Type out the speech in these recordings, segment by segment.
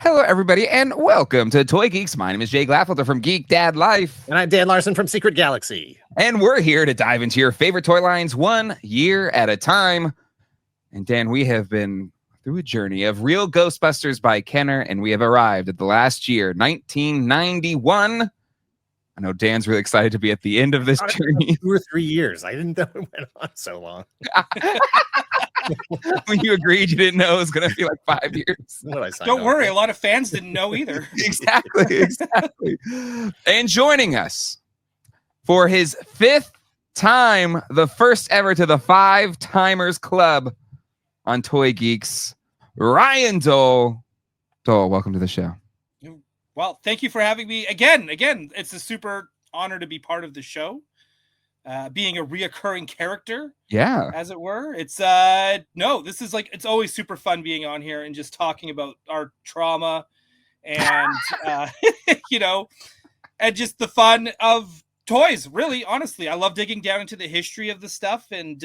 Hello, everybody, and welcome to Toy Geeks. My name is Jay Glaffelter from Geek Dad Life. And I'm Dan Larson from Secret Galaxy. And we're here to dive into your favorite toy lines 1 year at a time. And Dan, we have been through a journey of Real Ghostbusters by Kenner, and we have arrived at the last year, 1991. I know Dan's really excited to be at the end of this journey. 2 or 3 years. I didn't know it went on so long. When you agreed, you didn't know it was going to be like 5 years. Don't worry, a lot of fans didn't know either. Exactly. And joining us for his 5th time, the first ever to the 5 Timers Club on Toy Geeks, Ryan Doell. Doell, welcome to the show. Well, thank you for having me again. It's a super honor to be part of the show. Being a reoccurring character, as it were. It's this is like, it's always super fun being on here and just talking about our trauma and and just the fun of toys. Really, honestly, I love digging down into the history of the stuff, and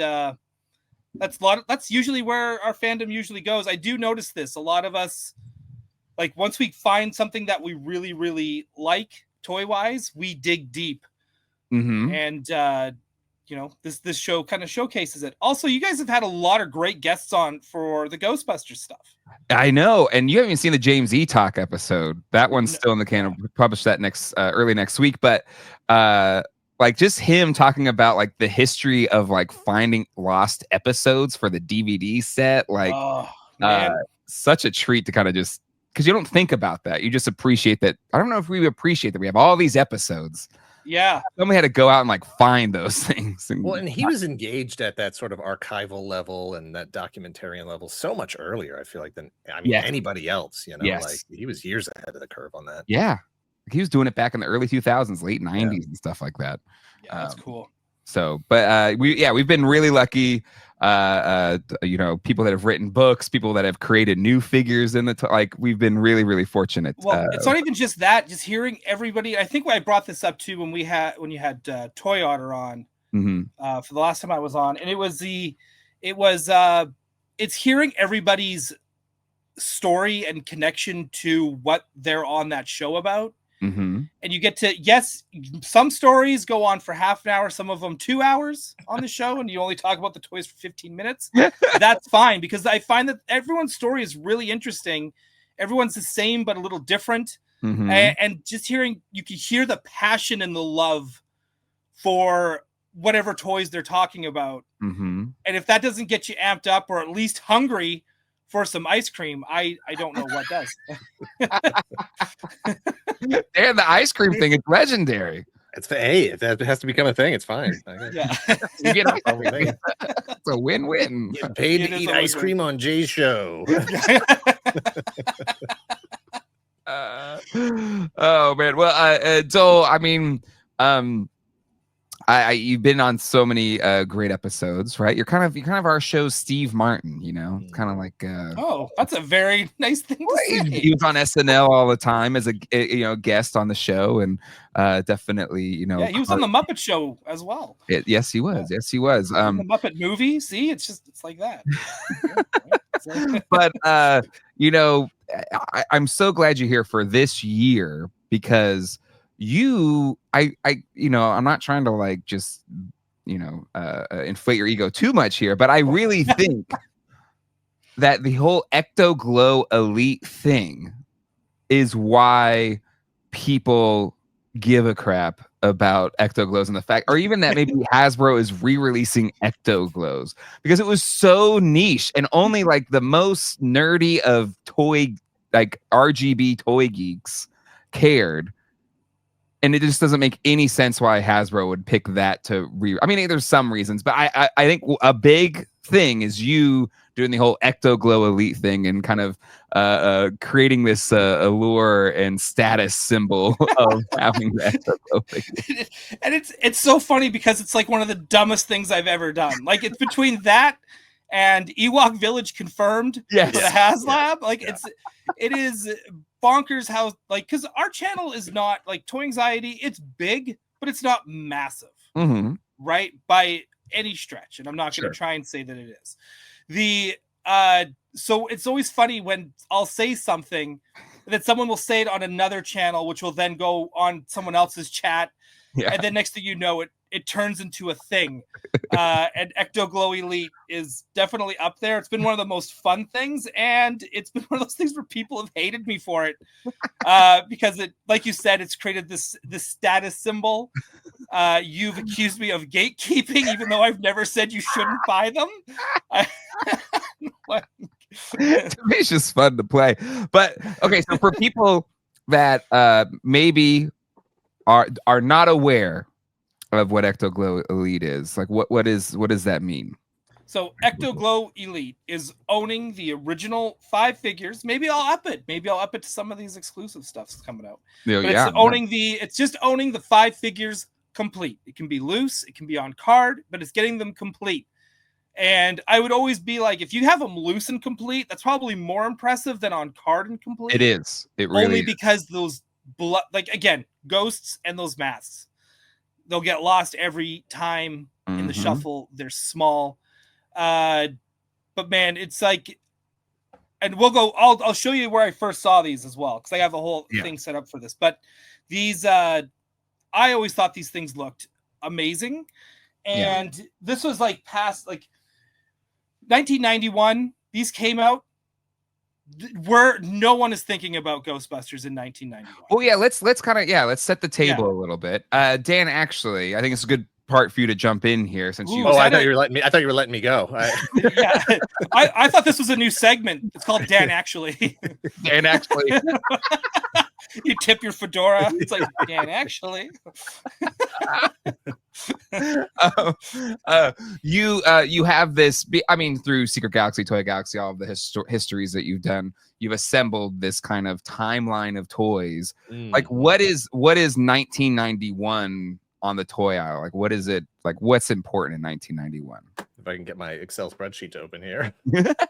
that's usually where our fandom usually goes. I do notice this. A lot of us, like, once we find something that we really, really like toy wise, we dig deep. Mm-hmm. And this show kind of showcases it. Also, you guys have had a lot of great guests on for the Ghostbusters stuff. I know, and you haven't even seen the James E. Talk episode. That one's still in the can. We'll publish that early next week. But like, just him talking about like the history of like finding lost episodes for the DVD set, like such a treat to kind of just, because you don't think about that. You just appreciate that. I don't know if we appreciate that we have all these episodes. Yeah. Somebody had to go out and like find those things. And he was engaged at that sort of archival level and that documentarian level so much earlier, I feel like, than anybody else, like he was years ahead of the curve on that. Yeah. He was doing it back in the early 2000s, late 90s and stuff like that. Yeah, that's cool. So, but we've been really lucky. People that have written books, people that have created new figures in we've been really, really fortunate. Well, it's not even just that. Just hearing everybody. I think I brought this up too when you had Toy Otter on for the last time I was on, and it's hearing everybody's story and connection to what they're on that show about. And you get to, some stories go on for half an hour, some of them 2 hours on the show, and you only talk about the toys for 15 minutes. That's fine, because I find that everyone's story is really interesting. Everyone's the same, but a little different. And just you can hear the passion and the love for whatever toys they're talking about. And if that doesn't get you amped up, or at least hungry for some ice cream, I don't know what does. And the ice cream thing is legendary. If that has to become a thing, it's fine. Yeah. It's a win-win. Get paid to eat ice cream on Jay's show. Oh man. Well, so I mean, you've been on so many great episodes, right? You're kind of our show's Steve Martin, It's kind of like that's a very nice thing to say. He was on SNL all the time as a guest on the show, and definitely he was on the Muppet Show as well. Yes, he was. Yes, he was. The Muppet movie. See, it's like that. But I'm so glad you're here for this year, because I'm not trying to like just inflate your ego too much here, but I really think that the whole Ectoglow elite thing is why people give a crap about Ectoglows, and the fact, or even that maybe Hasbro is re-releasing Ectoglows, because it was so niche and only like the most nerdy of toy, like RGB toy geeks cared. And it just doesn't make any sense why Hasbro would pick that to I mean, there's some reasons, but I think a big thing is you doing the whole Ectoglow elite thing and kind of creating this allure and status symbol of having the Ectoglow thing. And it's so funny, because it's like one of the dumbest things I've ever done. Like, it's between that and Ewok Village confirmed for the HasLab. Like, it is bonkers how, like, because our channel is not like Toy Anxiety. It's big, but it's not massive, right? By any stretch. And I'm not going to try and say that it is. So it's always funny when I'll say something and then someone will say it on another channel, which will then go on someone else's chat. Yeah. And then next thing you know, it turns into a thing. And Ectoglow Elite is definitely up there. It's been one of the most fun things, and it's been one of those things where people have hated me for it. Because it, like you said, it's created this status symbol. You've accused me of gatekeeping, even though I've never said you shouldn't buy them. It's just fun to play. But okay, so for people that maybe are not aware of what Ectoglow Elite is, like what does that mean? So Ectoglow Elite is owning the original 5 figures. Maybe I'll up it. Maybe I'll up it to some of these exclusive stuff's coming out. But it's just owning the 5 figures complete. It can be loose, it can be on card, but it's getting them complete. And I would always be like, if you have them loose and complete, that's probably more impressive than on card and complete. It is. It really only is. Because those again, ghosts and those masks, they'll get lost every time in the shuffle. They're small. But man, it's like, and we'll go, I'll show you where I first saw these as well, because I have a whole thing set up for this. But these, I always thought these things looked amazing. And this was like past, like 1991, these came out where no one is thinking about Ghostbusters in 1991. Well, yeah, let's set the table a little bit. Dan, actually, I think it's a good part for you to jump in here since you. Oh, I thought you were letting me go. I thought this was a new segment. It's called Dan Actually. Dan Actually. You tip your fedora. It's like, Dan Actually. You have this. I mean, through Secret Galaxy, Toy Galaxy, all of the histories that you've done, you've assembled this kind of timeline of toys. Like, what is 1991 on the toy aisle? Like, what is it? Like, what's important in 1991? If I can get my Excel spreadsheet to open here.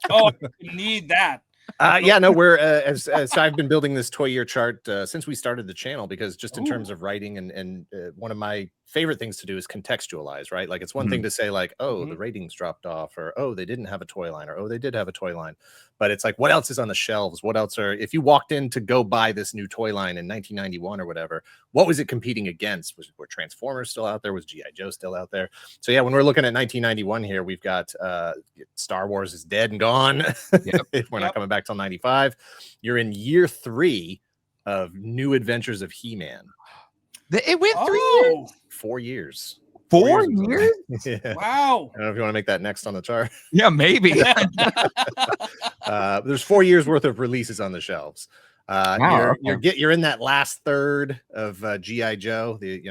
Oh, you need that. We're as I've been building this toy year chart since we started the channel, because just in terms of writing and one of my favorite things to do is contextualize, right? Like, it's one thing to say like, oh, the ratings dropped off, or oh, they didn't have a toy line, or oh, they did have a toy line, but it's like, what else is on the shelves? What else if you walked in to go buy this new toy line in 1991 or whatever, what was it competing against? Were Transformers still out there? Was G.I. Joe still out there? So yeah, when we're looking at 1991 here, we've got Star Wars is dead and gone. If we're not coming back till 95. You're in year 3 of New Adventures of He-Man. It went 3 years. 4 years. 4 years? Yeah. Wow. I don't know if you want to make that next on the chart. Yeah, maybe. There's 4 years worth of releases on the shelves. You're in that last third of G.I. Joe, the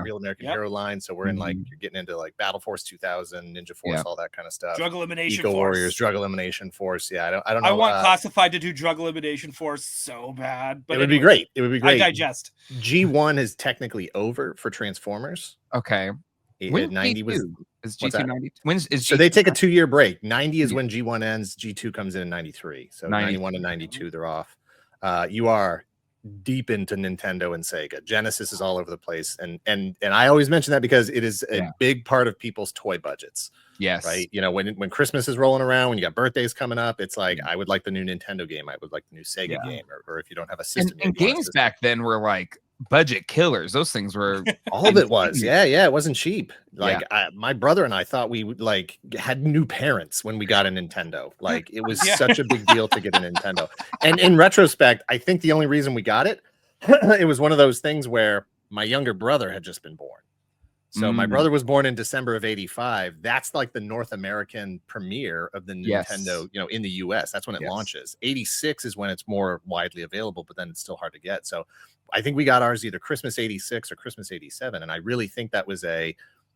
Real American Hero line. So we're in like, you're getting into like Battle Force 2000, Ninja Force, all that kind of stuff. Drug Elimination Eco Force. Warriors, Drug Elimination Force. Yeah, I don't know. I want Classified to do Drug Elimination Force so bad, but it would be great. It would be great. I digest. G1 is technically over for Transformers. Okay. When 90 was is G2 90? So they take a 2-year break. 90 is when G1 ends. G2 comes in 93. So 91 and 92, they're off. You are deep into Nintendo and Sega. Genesis is all over the place, and I always mention that because it is a big part of people's toy budgets. Yes, right. When Christmas is rolling around, when you got birthdays coming up, it's like, I would like the new Nintendo game. I would like the new Sega game, or if you don't have a system. And games back then were like budget killers. Those things were all of it was. Yeah, it wasn't cheap. Like, my brother and I thought we like had new parents when we got a Nintendo. Like, it was such a big deal to get a Nintendo. And in retrospect, I think the only reason we got it, it was one of those things where my younger brother had just been born. So my brother was born in December of 85. That's like the North American premiere of the Nintendo, in the US. That's when it launches. 86 is when it's more widely available, but then it's still hard to get. So I think we got ours either Christmas 86 or Christmas 87. And I really think that was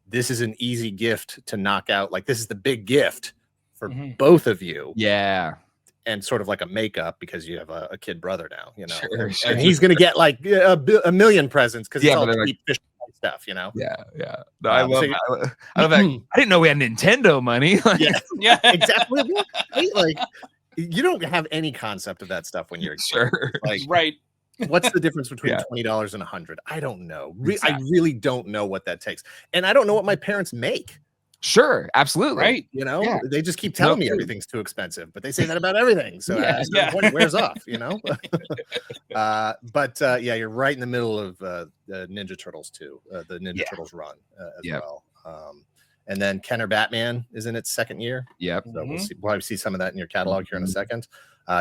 this is an easy gift to knock out. Like, this is the big gift for both of you. Yeah. And sort of like a makeup, because you have a kid brother now, Sure. And he's going to get like a million presents because it's all cheap fish stuff, Yeah. No, I love that. I didn't know we had Nintendo money. Yeah, exactly. Like, you don't have any concept of that stuff when you're like, right. What's the difference between $20 and $100? I don't know. I really don't know what that takes, and I don't know what my parents make. Sure, absolutely. Right. You know, Yeah. they just keep telling me clue. everything's too expensive, but they say that about everything. So Yeah. at a certain point, it wears off, you know. But yeah, you're right in the middle of the Ninja Turtles too, the Ninja Turtles run as well. And then Kenner Batman is in its second year. Yep. So we'll probably see some of that in your catalog here in a second.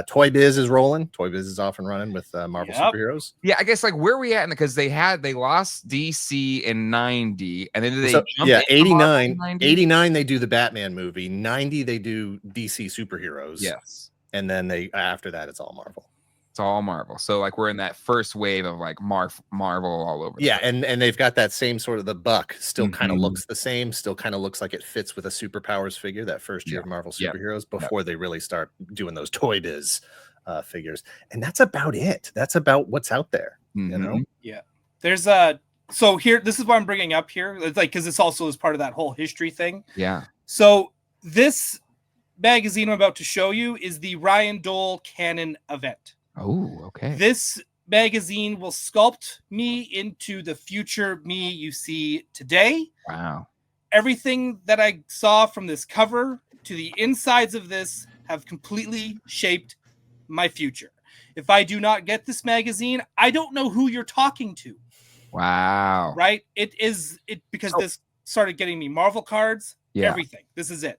Toy Biz is rolling. Toy Biz is off and running with Marvel superheroes. Yeah, I guess like where are we at? Because they lost DC in 90, and then they jump 89. 89 they do the Batman movie. 90 they do DC superheroes. Yes, and then they after that it's all Marvel. It's all Marvel. So like we're in that first wave of like Marvel all over. Yeah, and they've got that same sort of the buck still kind of looks the same, still kind of looks like it fits with a superpowers figure that first year of Marvel superheroes before they really start doing those Toy Biz figures. And that's about it. That's about what's out there, you know? Yeah. There's so here this is what I'm bringing up here. It's like because this also is part of that whole history thing. Yeah. So this magazine I'm about to show you is the Ryan Doell Canon event. Oh, okay. This magazine will sculpt me into the future me you see today. Wow. Everything that I saw from this cover to the insides of this have completely shaped my future. If I do not get this magazine, I don't know who you're talking to. Wow. Right? Because this started getting me Marvel cards, everything. This is it.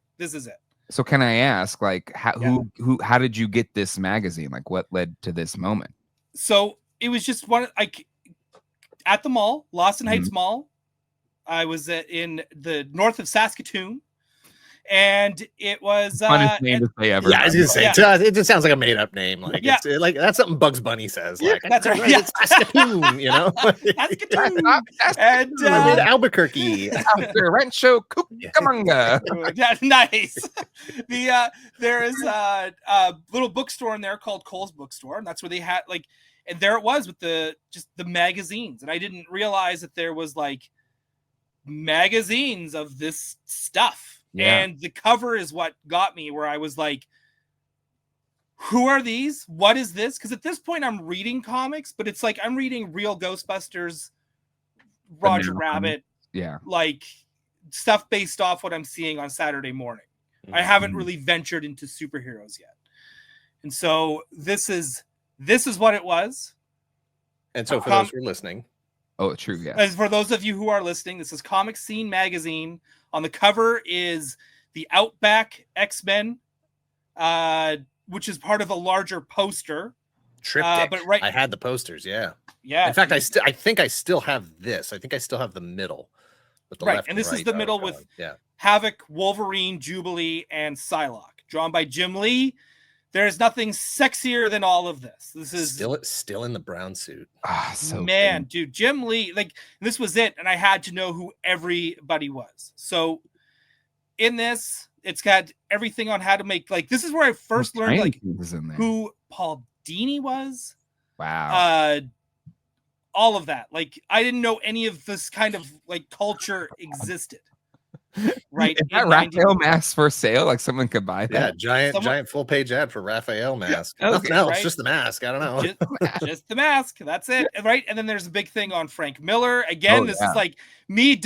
So can I ask, like, how did you get this magazine? Like, what led to this moment? So it was just at the mall, Lawson Heights Mall. I was in the north of Saskatoon, and it was funnest name to say ever. Yeah, I was gonna say it just sounds like a made up name. Like it's like that's something Bugs Bunny says. Like that's right. It's Saskatoon, you know. Saskatoon. And Albuquerque. Rancho Cucamonga. Nice. There is a little bookstore in there called Cole's Bookstore, and that's where they had and there it was with the magazines, and I didn't realize that there was like magazines of this stuff. And the cover is what got me, where I was like, who are these? What is this? Because at this point I'm reading comics, but it's like I'm reading Real Ghostbusters, Roger Rabbit, like stuff based off what I'm seeing on Saturday morning. I haven't really ventured into superheroes yet. And so this is what it was. And so for those who are listening. Oh, true, yeah. As for those of you who are listening, this is Comic Scene Magazine. On the cover is the Outback X-Men, which is part of a larger poster. Triptych. But I had the posters, yeah. In fact, I think I still have this. I think I still have the middle. With the left and this is the middle with Havoc, Wolverine, Jubilee, and Psylocke. Drawn by Jim Lee. There is nothing sexier than all of this. This is still in the brown suit. Dude, Jim Lee, this was it, and I had to know who everybody was. So in this, it's got everything on how to make this is where I first learned who Paul Dini was. Wow. All of that. I didn't know any of this kind of culture existed. Right. Is that Raphael mask for sale? Like someone could buy that? Yeah, giant full page ad for Raphael mask. Nothing else, just the mask. I don't know. Just the mask. That's it. Right. And then there's a big thing on Frank Miller. Again, this is me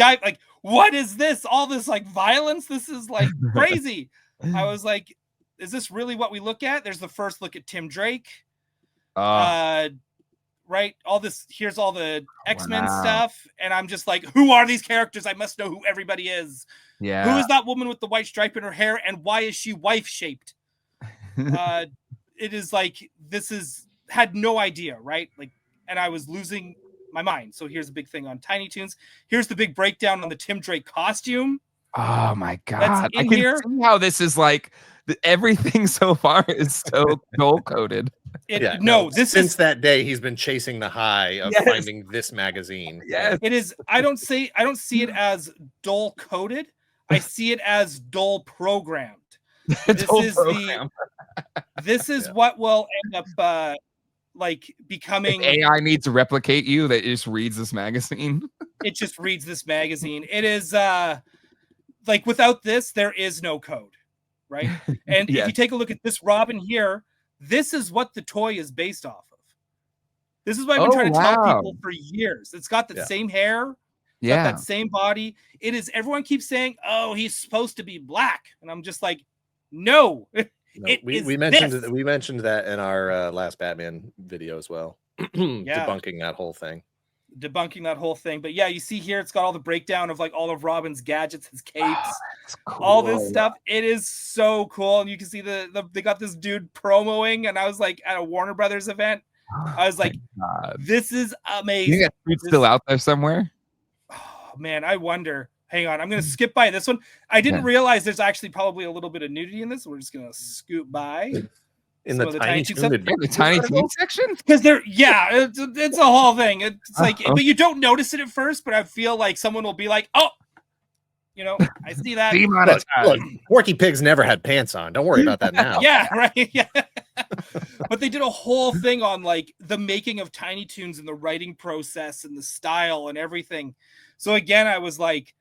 what is this? All this violence? This is crazy. I was like, is this really what we look at? There's the first look at Tim Drake. Right, here's all the X-Men stuff, and I'm just like, who are these characters? I must know who everybody is. Yeah, who is that woman with the white stripe in her hair, and why is she wife shaped? It is had no idea, right? And I was losing my mind. So here's a big thing on Tiny Toons. Here's the big breakdown on the Tim Drake costume. Oh my god! I can see how this is everything so far is so gold coded. Since that day he's been chasing the high of finding this magazine. Yes, it is. I don't see it as dull coded. I see it as dull programmed. This is what will end up becoming. If AI needs to replicate you, that just reads this magazine. It just reads this magazine. It is without this, there is no code. Right. And if you take a look at this Robin here, this is what the toy is based off of. This is what I've been trying to tell people for years. It's got the same hair, Yeah. Got that same body. It is. Everyone keeps saying, "Oh, he's supposed to be black," and I'm just like, no. No, we mentioned that in our last Batman video as well. Debunking that whole thing. But yeah, you see here it's got all the breakdown of like all of Robin's gadgets, his capes, cool. all this stuff. It is so cool, and you can see they got this dude promoing, and I was like at a Warner Brothers event. I was like, this is amazing. You think that still out there somewhere? Oh man, I wonder. Hang on, I'm gonna skip by this one. I didn't realize there's actually probably a little bit of nudity in this. We're just gonna scoot by in the Tiny Toon section, because it's a whole thing. It's like, but you don't notice it at first. But I feel like someone will be like, "Oh, I see that." Look, Porky Pig's never had pants on. Don't worry about that now. Yeah, right. Yeah. But they did a whole thing on like the making of Tiny Toons and the writing process and the style and everything. So again, I was like,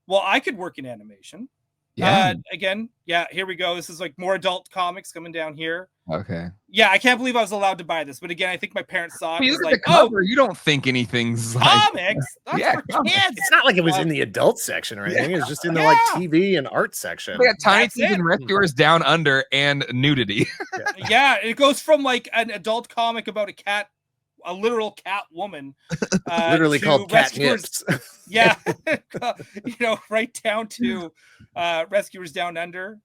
well, I could work in animation. Yeah. Again, here we go. This is like more adult comics coming down here. Okay. Yeah, I can't believe I was allowed to buy this. But again, I think my parents saw it. You look at the cover, you don't think anything's comics. That's for kids. It's not like it was in the adult section or anything. It was just in the like TV and art section. We got Tiny Toons and Rescuers Down Under and nudity. Yeah, it goes from like an adult comic about a cat, a literal cat woman, literally called Cat Nips. Yeah, right down to Rescuers Down Under.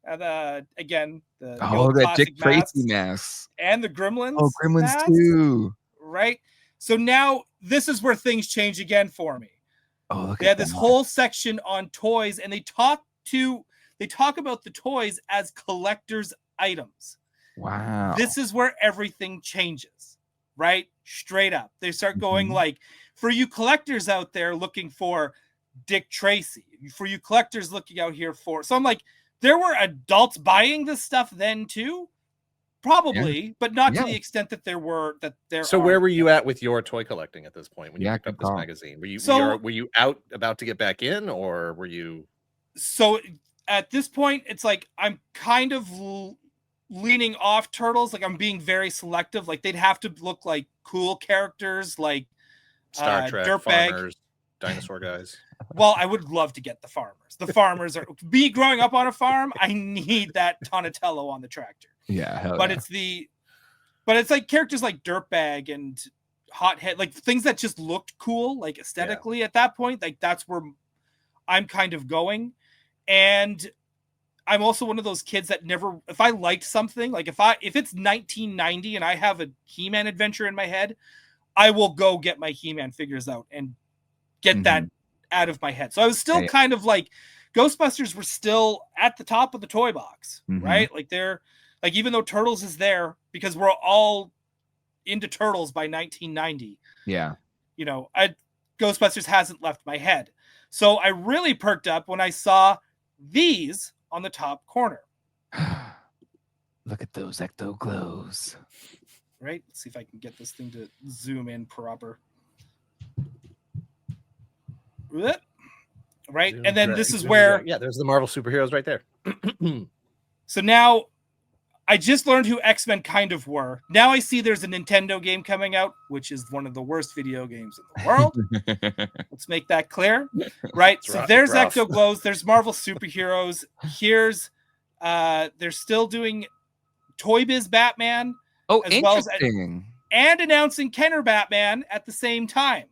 Again, that Dick Tracy mask and the Gremlins. Oh, Gremlins masks, too. Right. So now this is where things change again for me. Oh, look they had this whole section on toys, and they talk about the toys as collector's items. Wow. This is where everything changes. Right? Straight up. They start going like, for you collectors out there looking for Dick Tracy, for you collectors looking out here for. So I'm like, there were adults buying this stuff then too? Probably, but not to the extent that there were. So where were you at with your toy collecting at this point when you picked up this magazine? Were you out about to get back in, or were you? So at this point, it's like I'm kind of leaning off Turtles. Like I'm being very selective. Like they'd have to look like cool characters, like Star Trek, Dirtbag, farmers, dinosaur guys. Well, I would love to get the farmers. The farmers are me growing up on a farm. I need that Donatello on the tractor. Yeah, but it's like characters like Dirtbag and Hothead, like things that just looked cool, like aesthetically at that point. Like that's where I'm kind of going. And I'm also one of those kids that never, if I liked something, like if it's 1990 and I have a He-Man adventure in my head, I will go get my He-Man figures out and get that out of my head. So I was still kind of like, Ghostbusters were still at the top of the toy box, right? Like they're like, even though Turtles is there, because we're all into Turtles by 1990. Yeah. Ghostbusters hasn't left my head. So I really perked up when I saw these on the top corner. Look at those Ectoglows. Right? Let's see if I can get this thing to zoom in proper. Right? And then this is where... Yeah, there's the Marvel superheroes right there. So now, I just learned who X-Men kind of were. Now I see there's a Nintendo game coming out, which is one of the worst video games in the world. Let's make that clear. Right? There's Ectoglows. There's Marvel superheroes. Here's... they're still doing Toy Biz Batman. Oh, as interesting. And announcing Kenner Batman at the same time.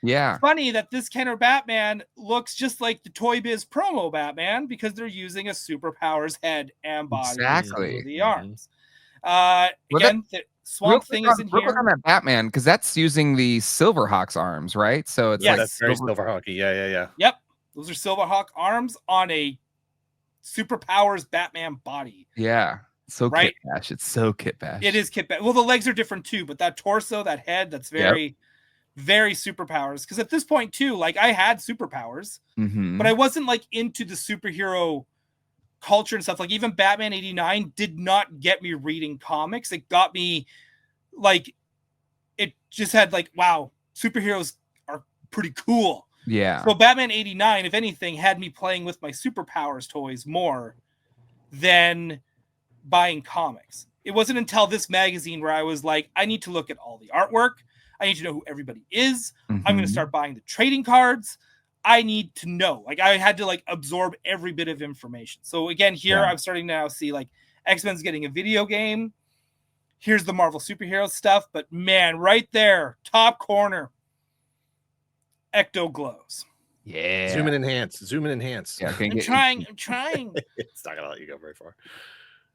Yeah. Funny that this Kenner Batman looks just like the Toy Biz promo Batman because they're using a superpowers head and body for the arms. Again, Swamp Thing is in here. Look on that Batman because that's using the Silverhawk's arms, right? So it's like that's very Silverhawky. Yeah. Yep, those are Silverhawk arms on a superpowers Batman body. Yeah. So Kit Bash. It's so Kit Bash. It is Kit Bash. Well, the legs are different too, but that torso, that head, that's very, very superpowers. Because at this point too, like I had superpowers, but I wasn't like into the superhero culture and stuff. Like even Batman 89 did not get me reading comics. It got me like, it just had like, wow, superheroes are pretty cool. Yeah. So Batman 89, if anything, had me playing with my superpowers toys more than buying comics. It wasn't until this magazine where I was like, I need to look at all the artwork. I need to know who everybody is. I'm going to start buying the trading cards. I need to know. Like I had to like absorb every bit of information. So again, here I'm starting to now see like X-Men's getting a video game. Here's the Marvel superhero stuff, but man, right there, top corner, Ectoglows. Yeah. Zoom and enhance. Yeah, I'm trying. It's not gonna let you go very far.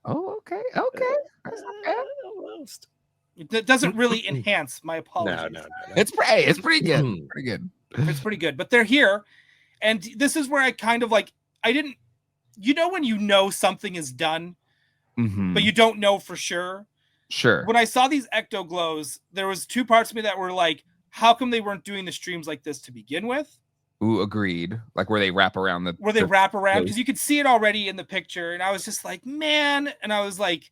Oh, okay. That's not bad. Almost. It doesn't really enhance. My apologies. No. It's pretty good. Pretty good. It's pretty good. But they're here. And this is where I kind of like, I didn't, when you know something is done, but you don't know for sure. Sure. When I saw these Ectoglows, there was two parts of me that were like, how come they weren't doing the streams like this to begin with? Ooh, agreed. Like where they wrap around because you could see it already in the picture. And I was just like, man. And I was like,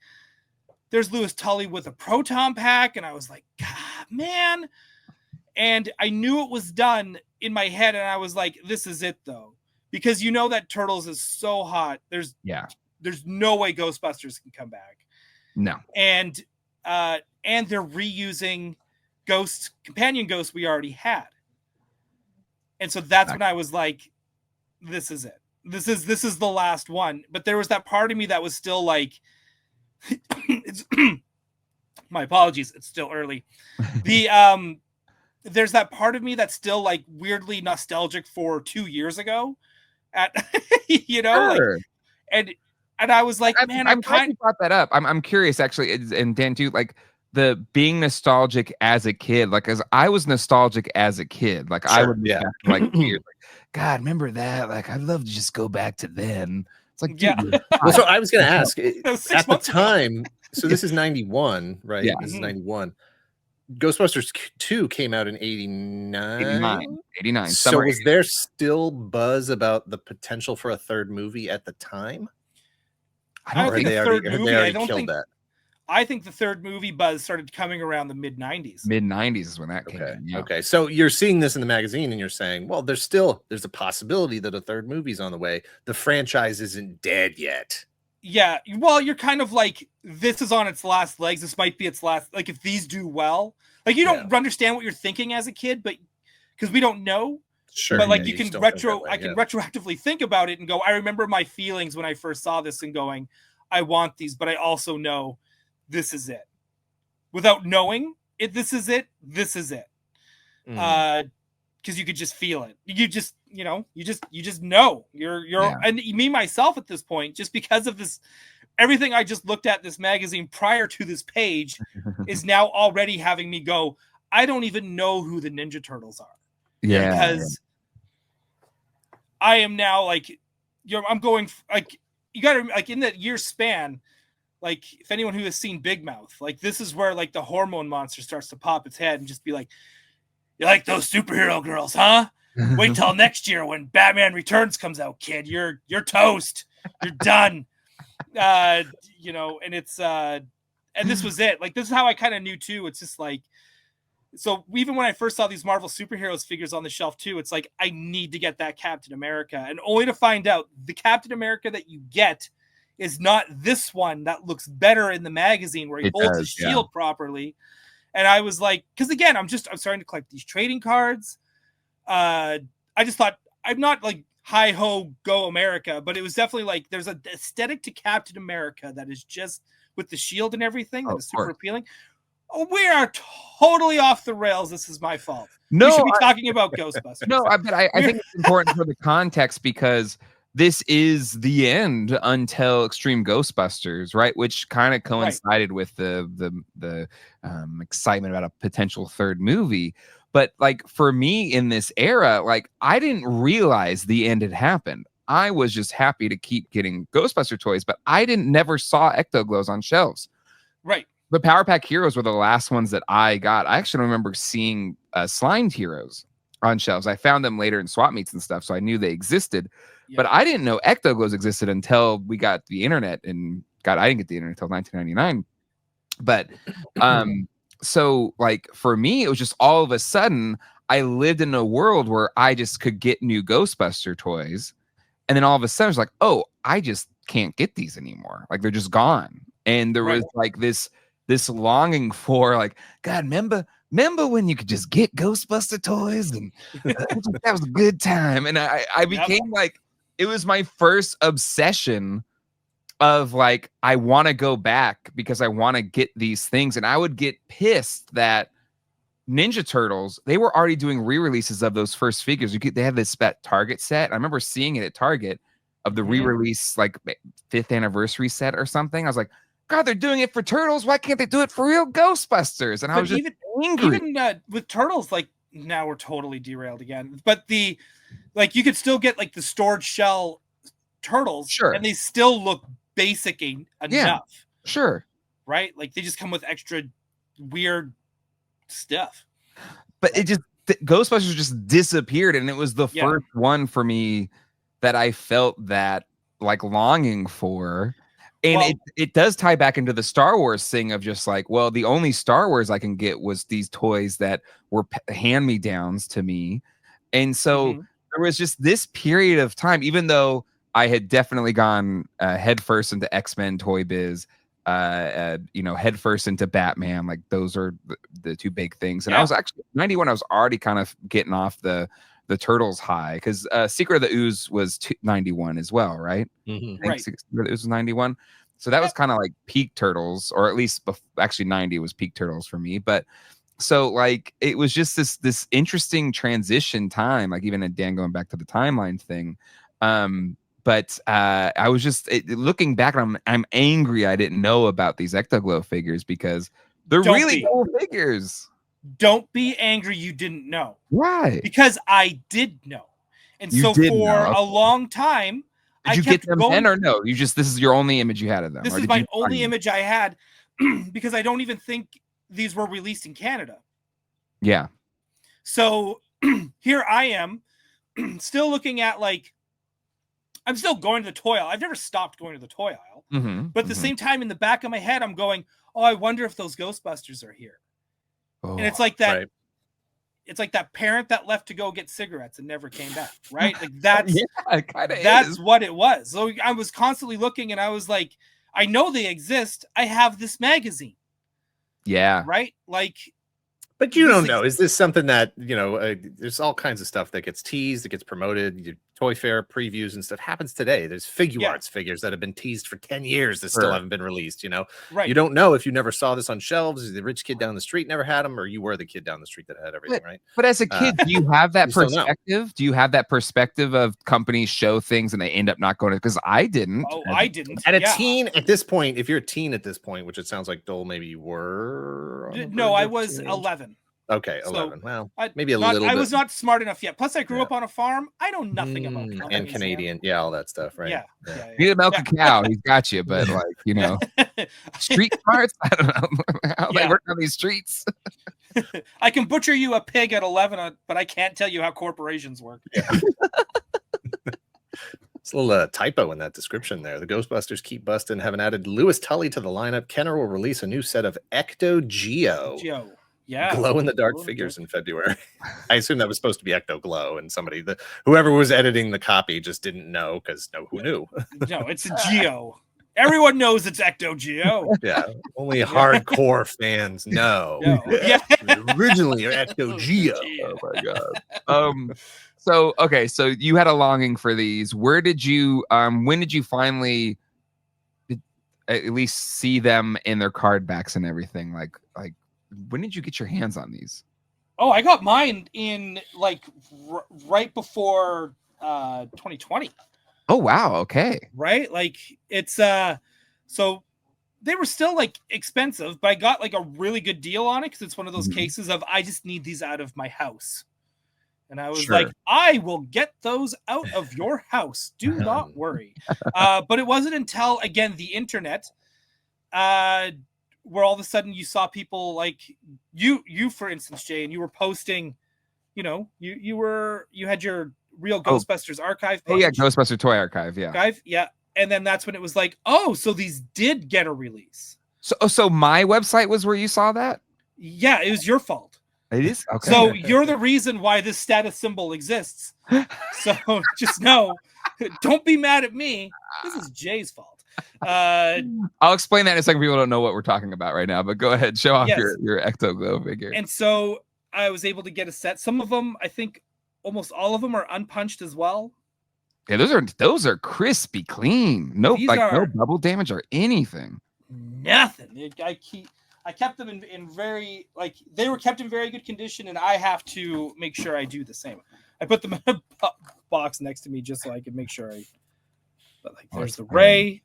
there's Louis Tully with a proton pack. And I was like, God, man. And I knew it was done in my head. And I was like, this is it though. Because that Turtles is so hot. There's no way Ghostbusters can come back. No. And they're reusing companion ghosts we already had. And so that's when I was like, this is it. This is the last one. But there was that part of me that was still like, my apologies, it's still early. There's that part of me that's still like weirdly nostalgic for 2 years ago. Sure. Like, and I was like, I'm glad you brought that up. I'm curious actually, and Dan too, like the being nostalgic as a kid, like as I was nostalgic as a kid, like I would like years, like, God, remember that? Like I'd love to just go back to then. It's like, dude, well, so I was going to ask at the time. So this is 91, right? Yeah. This is 91. Ghostbusters 2 came out in 89. 89. So was there still buzz about the potential for a third movie at the time? I don't think they already killed that. I think the third movie buzz started coming around the mid-90s. Mid-90s is when that came in. Yeah. Okay. So you're seeing this in the magazine and you're saying, well, there's a possibility that a third movie's on the way. The franchise isn't dead yet. Yeah. Well, you're kind of like, this is on its last legs. This might be its last, like if these do well, like you don't understand what you're thinking as a kid, but because we don't know. Sure. But like I can retroactively think about it and go, I remember my feelings when I first saw this and going, I want these, but I also know this is it. Without knowing it, this is it. Because you could just feel it. You just know. And me myself at this point, just because of this, everything I just looked at this magazine prior to this page is now already having me go, I don't even know who the Ninja Turtles are. Yeah. Because I am now like, I'm going like, you got to like in that year span, like if anyone who has seen Big Mouth, like this is where like the hormone monster starts to pop its head and just be like, you like those superhero girls, huh? Wait till next year when Batman Returns comes out, kid. You're toast. You're done. And it's and this was it. Like this is how I kind of knew too. It's just like, so even when I first saw these Marvel superheroes figures on the shelf too, it's like I need to get that Captain America, and only to find out the Captain America that you get is not this one that looks better in the magazine where he holds his shield properly. And I was like, because again, I'm starting to collect these trading cards. I just thought I'm not like hi ho go America, but it was definitely like there's an aesthetic to Captain America that is just with the shield and everything that is super appealing. Oh, we are totally off the rails. This is my fault. No, we should be talking about Ghostbusters. No, but I think it's important for the context because this is the end until Extreme Ghostbusters, right? Which kind of coincided with the excitement about a potential third movie. But like for me in this era, like I didn't realize the end had happened. I was just happy to keep getting Ghostbuster toys, but I never saw Ectoglows on shelves. Right. The Power Pack Heroes were the last ones that I got. I actually remember seeing Slimed Heroes on shelves. I found them later in swap meets and stuff, so I knew they existed. Yeah. But I didn't know Ectoglows existed until we got the internet. And God, I didn't get the internet until 1999. But so like for me, it was just all of a sudden I lived in a world where I just could get new Ghostbuster toys. And then all of a sudden it's like, oh, I just can't get these anymore. Like they're just gone. And there was like this this longing for like, God, remember when you could just get Ghostbuster toys and that was a good time. And I became like, it was my first obsession of like, I want to go back because I want to get these things. And I would get pissed that Ninja Turtles, they were already doing re-releases of those first figures. They had this Target set. I remember seeing it at Target of the re-release, like 5th anniversary set or something. I was like, God, they're doing it for Turtles. Why can't they do it for real Ghostbusters? And I was just angry. Even with Turtles, like now we're totally derailed again. But you could still get like the stored shell Turtles, sure, and they still look basic enough. Yeah, sure. Right? Like they just come with extra weird stuff. But it just Ghostbusters just disappeared, and it was the first one for me that I felt that like longing for. And it does tie back into the Star Wars thing of just like, well, the only Star Wars I can get was these toys that were hand-me-downs to me. And so there was just this period of time, even though I had definitely gone headfirst into X-Men Toy Biz, headfirst into Batman. Like those are the two big things. And I was actually 91. I was already kind of getting off the Turtles high because Secret of the Ooze was 91 as well, right? Right. Secret of the Ooze was 91. So that was kind of like peak Turtles, or at least actually 90 was peak Turtles for me. But so like it was just this interesting transition time, like even Dan going back to the timeline thing. But I was just looking back, and I'm angry I didn't know about these Ectoglow figures because they're really cool figures. Don't be angry you didn't know. Why? Because I did know. And so for a long time, did you get them then or no? This is your only image you had of them. This is my only image I had because I don't even think these were released in Canada. Yeah. So here I am still looking at like, I'm still going to the toy aisle. I've never stopped going to the toy aisle. But at the same time, in the back of my head, I'm going, oh, I wonder if those Ghostbusters are here. And it's like that. Right. It's like that parent that left to go get cigarettes and never came back, right? Like that's that's what it was. So I was constantly looking, and I was like, I know they exist. I have this magazine. Yeah. Right. Like. But you don't know. Is this something that, there's all kinds of stuff that gets teased, that gets promoted, Toy Fair previews and stuff happens today. There's arts figures that have been teased for 10 years that still haven't been released, Right. You don't know if you never saw this on shelves, the rich kid down the street never had them, or you were the kid down the street that had everything, right? But as a kid, do you have that perspective? Do you have that perspective of companies show things and they end up not going to? Because I didn't. Oh, I didn't. At a teen at this point, if you're a teen at this point, which it sounds like Dole maybe you were. No, I was 11. Okay, 11. Well, maybe a little bit. I was not smart enough yet. Plus, I grew up on a farm. I know nothing about companies, and Canadian. Yeah, all that stuff, right? Yeah. You need to milk a cow. He's got you. But street smarts, I don't know how they work on these streets. I can butcher you a pig at 11, but I can't tell you how corporations work. Yeah. It's a little typo in that description there. The Ghostbusters keep busting, having added Louis Tully to the lineup. Kenner will release a new set of Ectoglow. Yeah, glow-in-the-dark figures in February. I assume that was supposed to be Ectoglow, and whoever was editing the copy just didn't know because who knew? No, it's a Geo. Everyone knows it's Ecto-Geo. Yeah, only hardcore fans know. Yeah, originally Ecto-Geo. Oh my god. So you had a longing for these. Where did you? When did you finally at least see them in their card backs and everything? Like. When did you get your hands on these? Oh, I got mine in like right before 2020. Oh wow, okay. Right? Like it's so they were still like expensive, but I got like a really good deal on it because it's one of those cases of I just need these out of my house. And I was like, I will get those out of your house. Do not worry. But it wasn't until again the internet where all of a sudden you saw people like you for instance, Jay, and you were posting, you had your Real Ghostbusters archive page. Oh yeah, Ghostbuster Toy Archive, yeah. And then that's when it was like, oh, so these did get a release. So my website was where you saw that? Yeah, it was your fault. It is? Okay. So you're the reason why this status symbol exists. So just know, don't be mad at me. This is Jay's fault. I'll explain that in a second. People don't know what we're talking about right now, but go ahead, show off your Ectoglow figure. And so I was able to get a set. Some of them, I think almost all of them are unpunched as well. Yeah, those are crispy clean. No bubble damage or anything. Nothing. I kept them in very, like, they were kept in very good condition, and I have to make sure I do the same. I put them in a box next to me just so I could make sure but like, there's the Ray,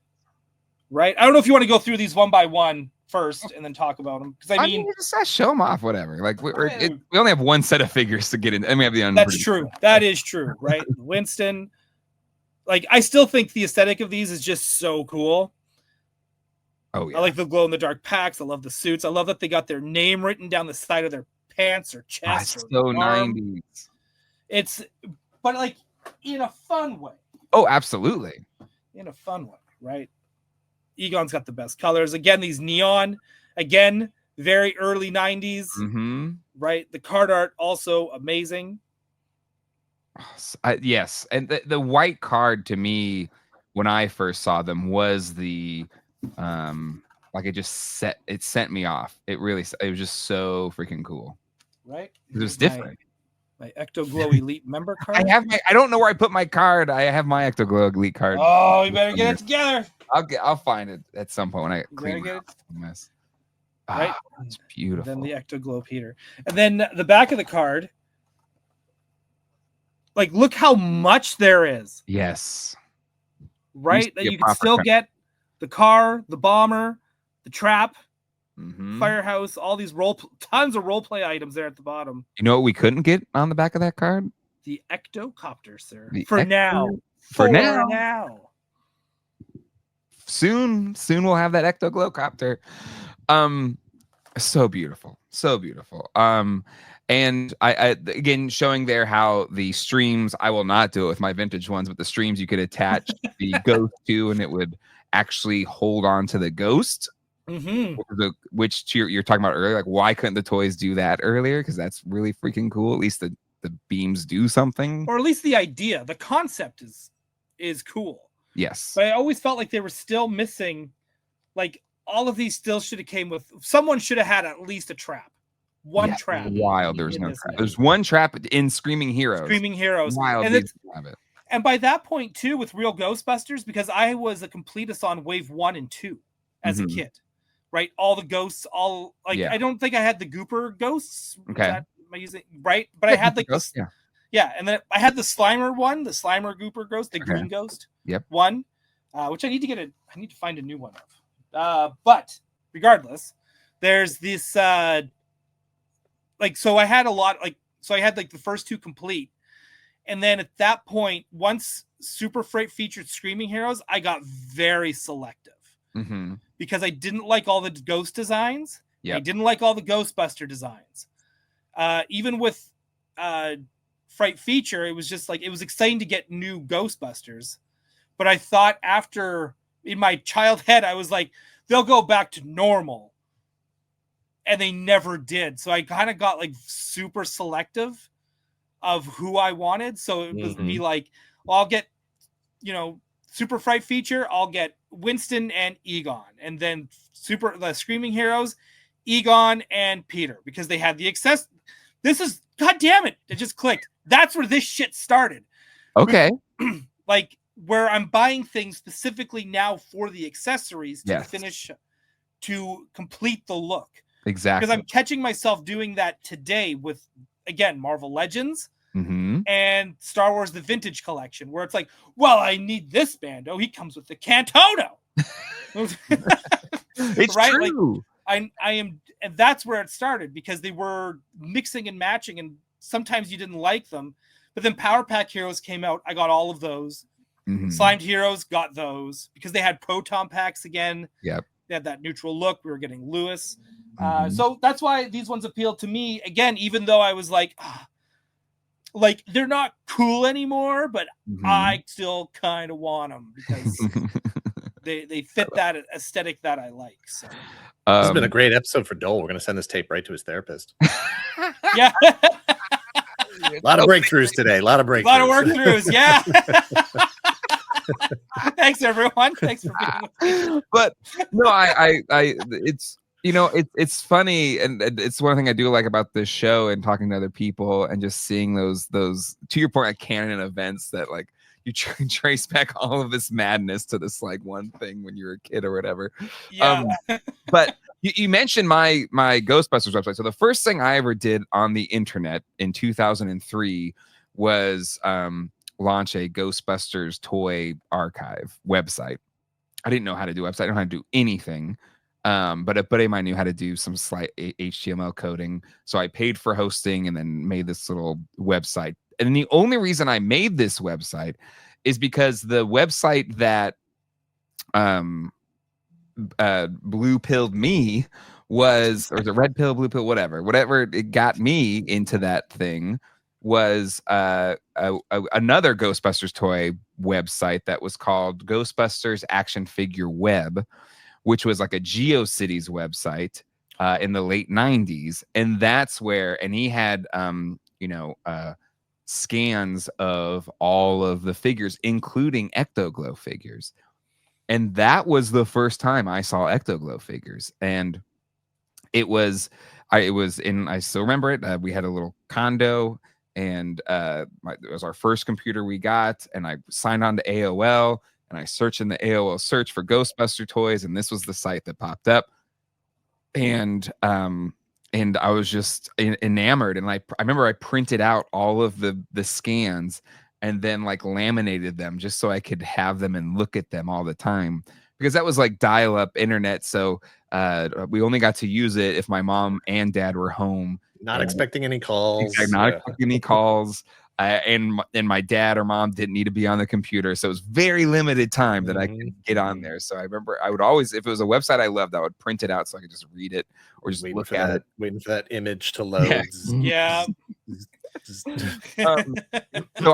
right? I don't know if you want to go through these one by one first and then talk about them, because I mean just show them off, whatever. Like we only have one set of figures to get in, and we have the That's true. That is true, right? Winston, like, I still think the aesthetic of these is just so cool. Oh yeah, I like the glow in the dark packs. I love the suits. I love that they got their name written down the side of their pants or chest. So 90s. But like in a fun way. Oh, absolutely. In a fun way, right? Egon's got the best colors. Again, these neon. Again, very early 90s. Mm-hmm. Right? The card art also amazing. Yes, and the white card to me, when I first saw them, was the like it sent me off. It was just so freaking cool. Right? It was different. My Ectoglow Elite member card. I don't know where I put my card. I have my Ectoglow Elite card. Oh, you better get it together. I'll find it at some point when I clean it. Mess. Right? It's beautiful. Then the Ectoglow Peter. And then the back of the card. Like, look how much there is. Yes. Right? That you can still get the car, the bomber, the trap, firehouse, all these tons of role play items there at the bottom. You know what we couldn't get on the back of that card? The Ectocopter, sir. For now. Soon we'll have that Ectoglow copter. So beautiful. So beautiful. And I again showing there how the streams, I will not do it with my vintage ones, but the streams you could attach the ghost to, and it would actually hold on to the ghost. Which you're talking about earlier. Like, why couldn't the toys do that earlier? Because that's really freaking cool. At least the beams do something, or at least the idea, the concept is cool. Yes, but I always felt like they were still missing. Like, all of these still should have came with. Someone should have had at least a trap. One trap. Wild. There's no trap. There's one trap in Screaming Heroes. Wild. And by that point too, with Real Ghostbusters, because I was a completist on wave 1 and 2 as a kid, right? All the ghosts, I don't think I had the Gooper ghosts. Okay. Am I using right? But I had the ghost. Yeah, and then I had the Slimer one, the Slimer Gooper ghost, the green ghost. Yep. One, which I need to find a new one of. But regardless, there's this. So I had a lot. I had the first two complete, and then at that point, once Super Freight featured Screaming Heroes, I got very selective because I didn't like all the ghost designs. I didn't like all the Ghostbuster designs. Even with Fright Feature, it was just it was exciting to get new Ghostbusters. But I thought in my child head, I was like, they'll go back to normal. And they never did. So I kind of got super selective of who I wanted. So it was me well, I'll get, Super Fright Feature. I'll get Winston and Egon. And then the Screaming Heroes, Egon and Peter. Because they had the access. God damn it. It just clicked. That's where this shit started. Okay. Where I'm buying things specifically now for the accessories to complete the look. Exactly. Because I'm catching myself doing that today with, again, Marvel Legends and Star Wars The Vintage Collection, where it's I need this Bando. He comes with the Cantono. It's right? True. I am, and that's where it started, because they were mixing and matching, and sometimes you didn't like them. But then Power Pack Heroes came out. I got all of those. Slimed Heroes, got those, because they had Proton Packs again. Yep. They had that neutral look. We were getting Lewis. So that's why these ones appealed to me again, even though I was they're not cool anymore, but I still kind of want them because they fit that aesthetic that I like. So this has been a great episode for Doell. We're going to send this tape right to his therapist. Yeah. A lot of breakthroughs today. A lot of breakthroughs. Yeah. Thanks, everyone. Thanks for being with me. But no, it's it's funny, and it's one thing I do like about this show and talking to other people and just seeing those to your point, like canon events that like you trace back all of this madness to this like one thing when you were a kid or whatever. Yeah. But you mentioned my Ghostbusters website. So the first thing I ever did on the internet in 2003 was launch a Ghostbusters toy archive website. I didn't know how to do a website. I don't know how to do anything. But a buddy of mine knew how to do some slight HTML coding. So I paid for hosting and then made this little website. And the only reason I made this website is because the website that blue pilled me was, or the red pill, blue pill, whatever it got me into that thing was another Ghostbusters toy website that was called Ghostbusters Action Figure Web, which was like a GeoCities website in the late 90s. And that's where, and he had, scans of all of the figures, including Ectoglow figures. And that was the first time I saw Ectoglow figures. And it was I still remember it. We had a little condo, and it was our first computer we got. And I signed on to AOL, and I searched in the AOL search for Ghostbuster toys, and this was the site that popped up. And I was just enamored. And I remember I printed out all of the scans and then like laminated them just so I could have them and look at them all the time, because that was like dial-up internet. So we only got to use it if my mom and dad were home. Not expecting any calls. Exactly, not expecting any calls. And my dad or mom didn't need to be on the computer. So it was very limited time that I could get on there. So I remember I would always, if it was a website I loved, I would print it out so I could just read it or just look at it. Waiting for that image to load. Yeah. So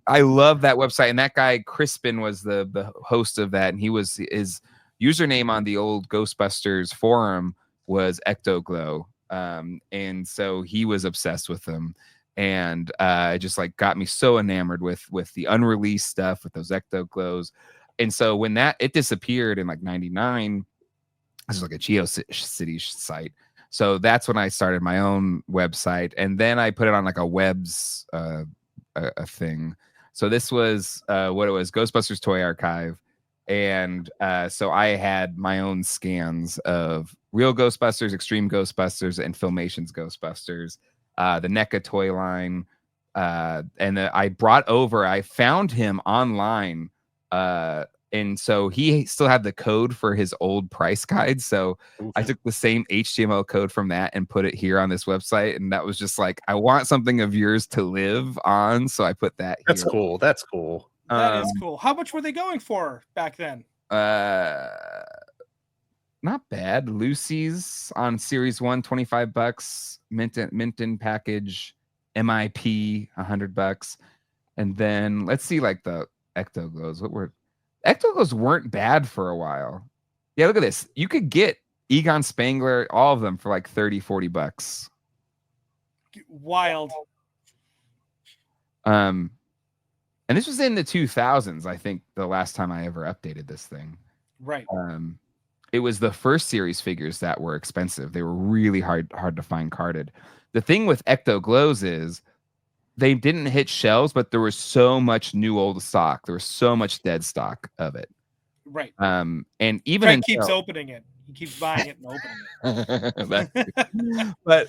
I love that website. And that guy, Crispin, was the host of that. And his username on the old Ghostbusters forum was Ectoglow. And so he was obsessed with them. And it just like got me so enamored with the unreleased stuff, with those Ectoglows. And so when it disappeared in like 99, this is like a GeoCities site. So that's when I started my own website, and then I put it on like a webs a thing. So this was what it was, Ghostbusters Toy Archive. And so I had my own scans of Real Ghostbusters, Extreme Ghostbusters, and Filmation's Ghostbusters. The NECA toy line, and I found him online, and so he still had the code for his old price guide. So I took the same HTML code from that and put it here on this website, and that was just like, I want something of yours to live on, so I put that. That's cool. That's cool. That is cool. How much were they going for back then? Not bad. Lucy's on Series 1, $25. Mint in package, MIP, $100. And then let's see, like the Ectoglows. Ectoglows weren't bad for a while. Yeah, look at this. You could get Egon Spangler, all of them, for like $30-$40. Wild. And this was in the 2000s, I think, the last time I ever updated this thing. Right. It was the first series figures that were expensive. They were really hard to find carded. The thing with Ectoglows is they didn't hit shelves, but there was so much new old stock. There was so much dead stock of it. Right. And even Fred keeps opening it. He keeps buying it and opening it. But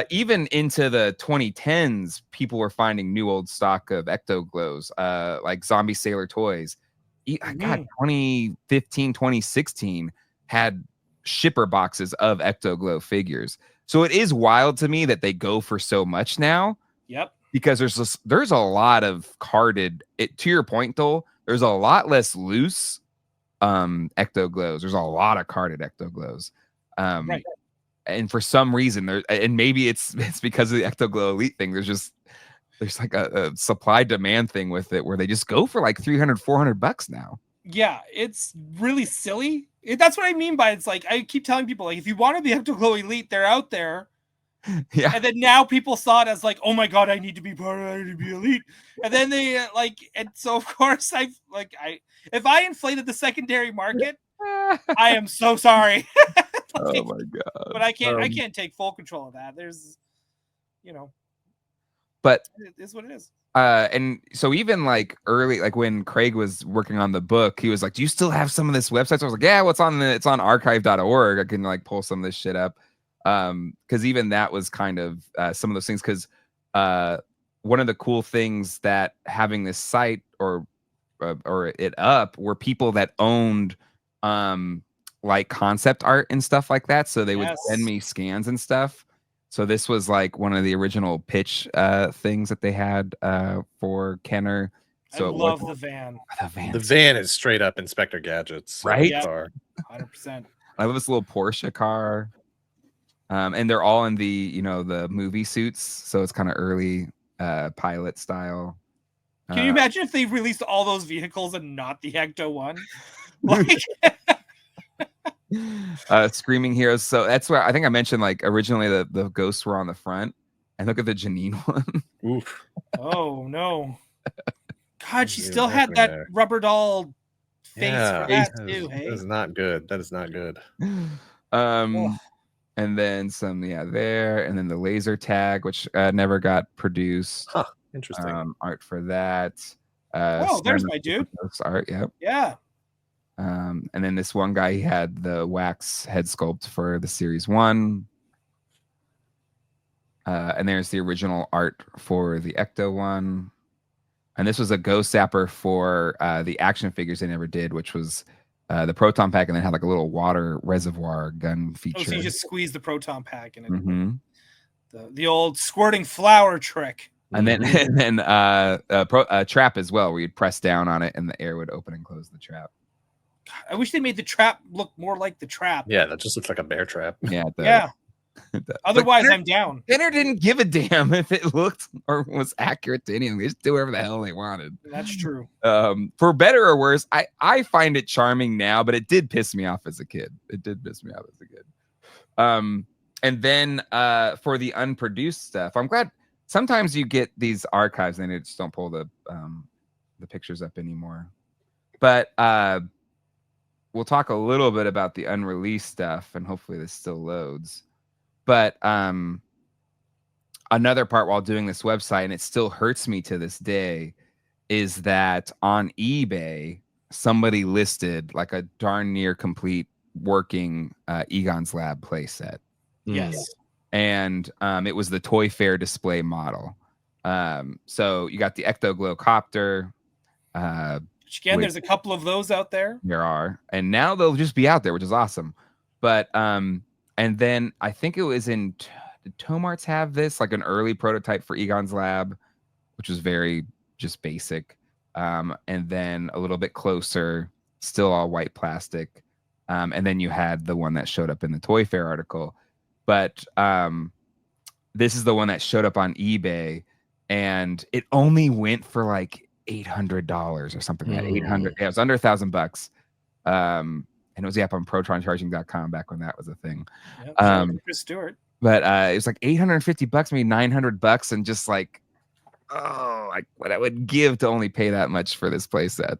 even into the 2010s, people were finding new old stock of Ectoglows, like Zombie Sailor Toys. God, 2015, 2016 had shipper boxes of Ectoglow figures. So it is wild to me that they go for so much now. Yep. Because there's a lot of carded. To your point, Doel, there's a lot less loose Ectoglows. There's a lot of carded Ectoglows. Right. And for some reason, and maybe it's because of the Ectoglow Elite thing. There's like a supply demand thing with it where they just go for like $300-$400 now. Yeah, it's really silly. That's what I mean by it's like, I keep telling people, like, if you want to be Ectoglow Elite, they're out there. Yeah. And then now people saw it as like, oh my god, I need to be part of it, I need to be elite. And then they and so of course if I inflated the secondary market, I am so sorry. Oh my god. But I can't take full control of that. There's, but it is what it is. And so even like early, like when Craig was working on the book, he was like, do you still have some of this website? So I was like, yeah, it's on archive.org. I can like pull some of this shit up. Because even that was kind of some of those things, because one of the cool things that having this site or it up were people that owned like concept art and stuff like that. So they would send me scans and stuff. So this was like one of the original pitch things that they had for Kenner. So I love the van. The van is straight up Inspector Gadget's right? car. 100%. I love this little Porsche car. And they're all in the, the movie suits. So it's kind of early pilot style. Can you imagine if they released all those vehicles and not the Ecto one? Like Screaming Heroes. So that's where I think I mentioned like originally the ghosts were on the front. And look at the Janine one. Oof. Oh no. God, she still had that rubber doll face for that too. Hey? That is not good. That is not good. And then some, there, and then the laser tag, which never got produced. Huh. Interesting. Art for that. There's my dude. Art, yep. Yeah. And then this one guy, he had the wax head sculpt for the series 1. And there's the original art for the Ecto one. And this was a ghost zapper for the action figures they never did, which was the proton pack, and then had like a little water reservoir gun feature. Oh, so you just squeeze the proton pack and the old squirting flower trick. And then trap as well, where you'd press down on it and the air would open and close the trap. God, I wish they made the trap look more like the trap. Yeah, that just looks like a bear trap. Yeah. Otherwise, I'm down. Kenner didn't give a damn if it looked or was accurate to anything. They just do whatever the hell they wanted. That's true. For better or worse, I find it charming now, but it did piss me off as a kid. And then for the unproduced stuff, I'm glad sometimes you get these archives and they just don't pull the pictures up anymore. But we'll talk a little bit about the unreleased stuff, and hopefully this still loads. But another part while doing this website, and it still hurts me to this day, is that on eBay, somebody listed like a darn near complete working Egon's Lab playset. Yes. And it was the Toy Fair display model. So you got the Ectoglow copter. Again, there's a couple of those out there. There are. And now they'll just be out there, which is awesome. But and then I think it was did Tomarts have this, like an early prototype for Egon's Lab, which was very just basic. And then a little bit closer, still all white plastic. And then you had the one that showed up in the Toy Fair article. But this is the one that showed up on eBay, and it only went for like $800 or something like that. 800. Yeah, it was under $1,000. And it was up on protoncharging.com back when that was a thing. Yep, Chris Stewart. But it was like $850, maybe $900, and just like, like what I would give to only pay that much for this playset.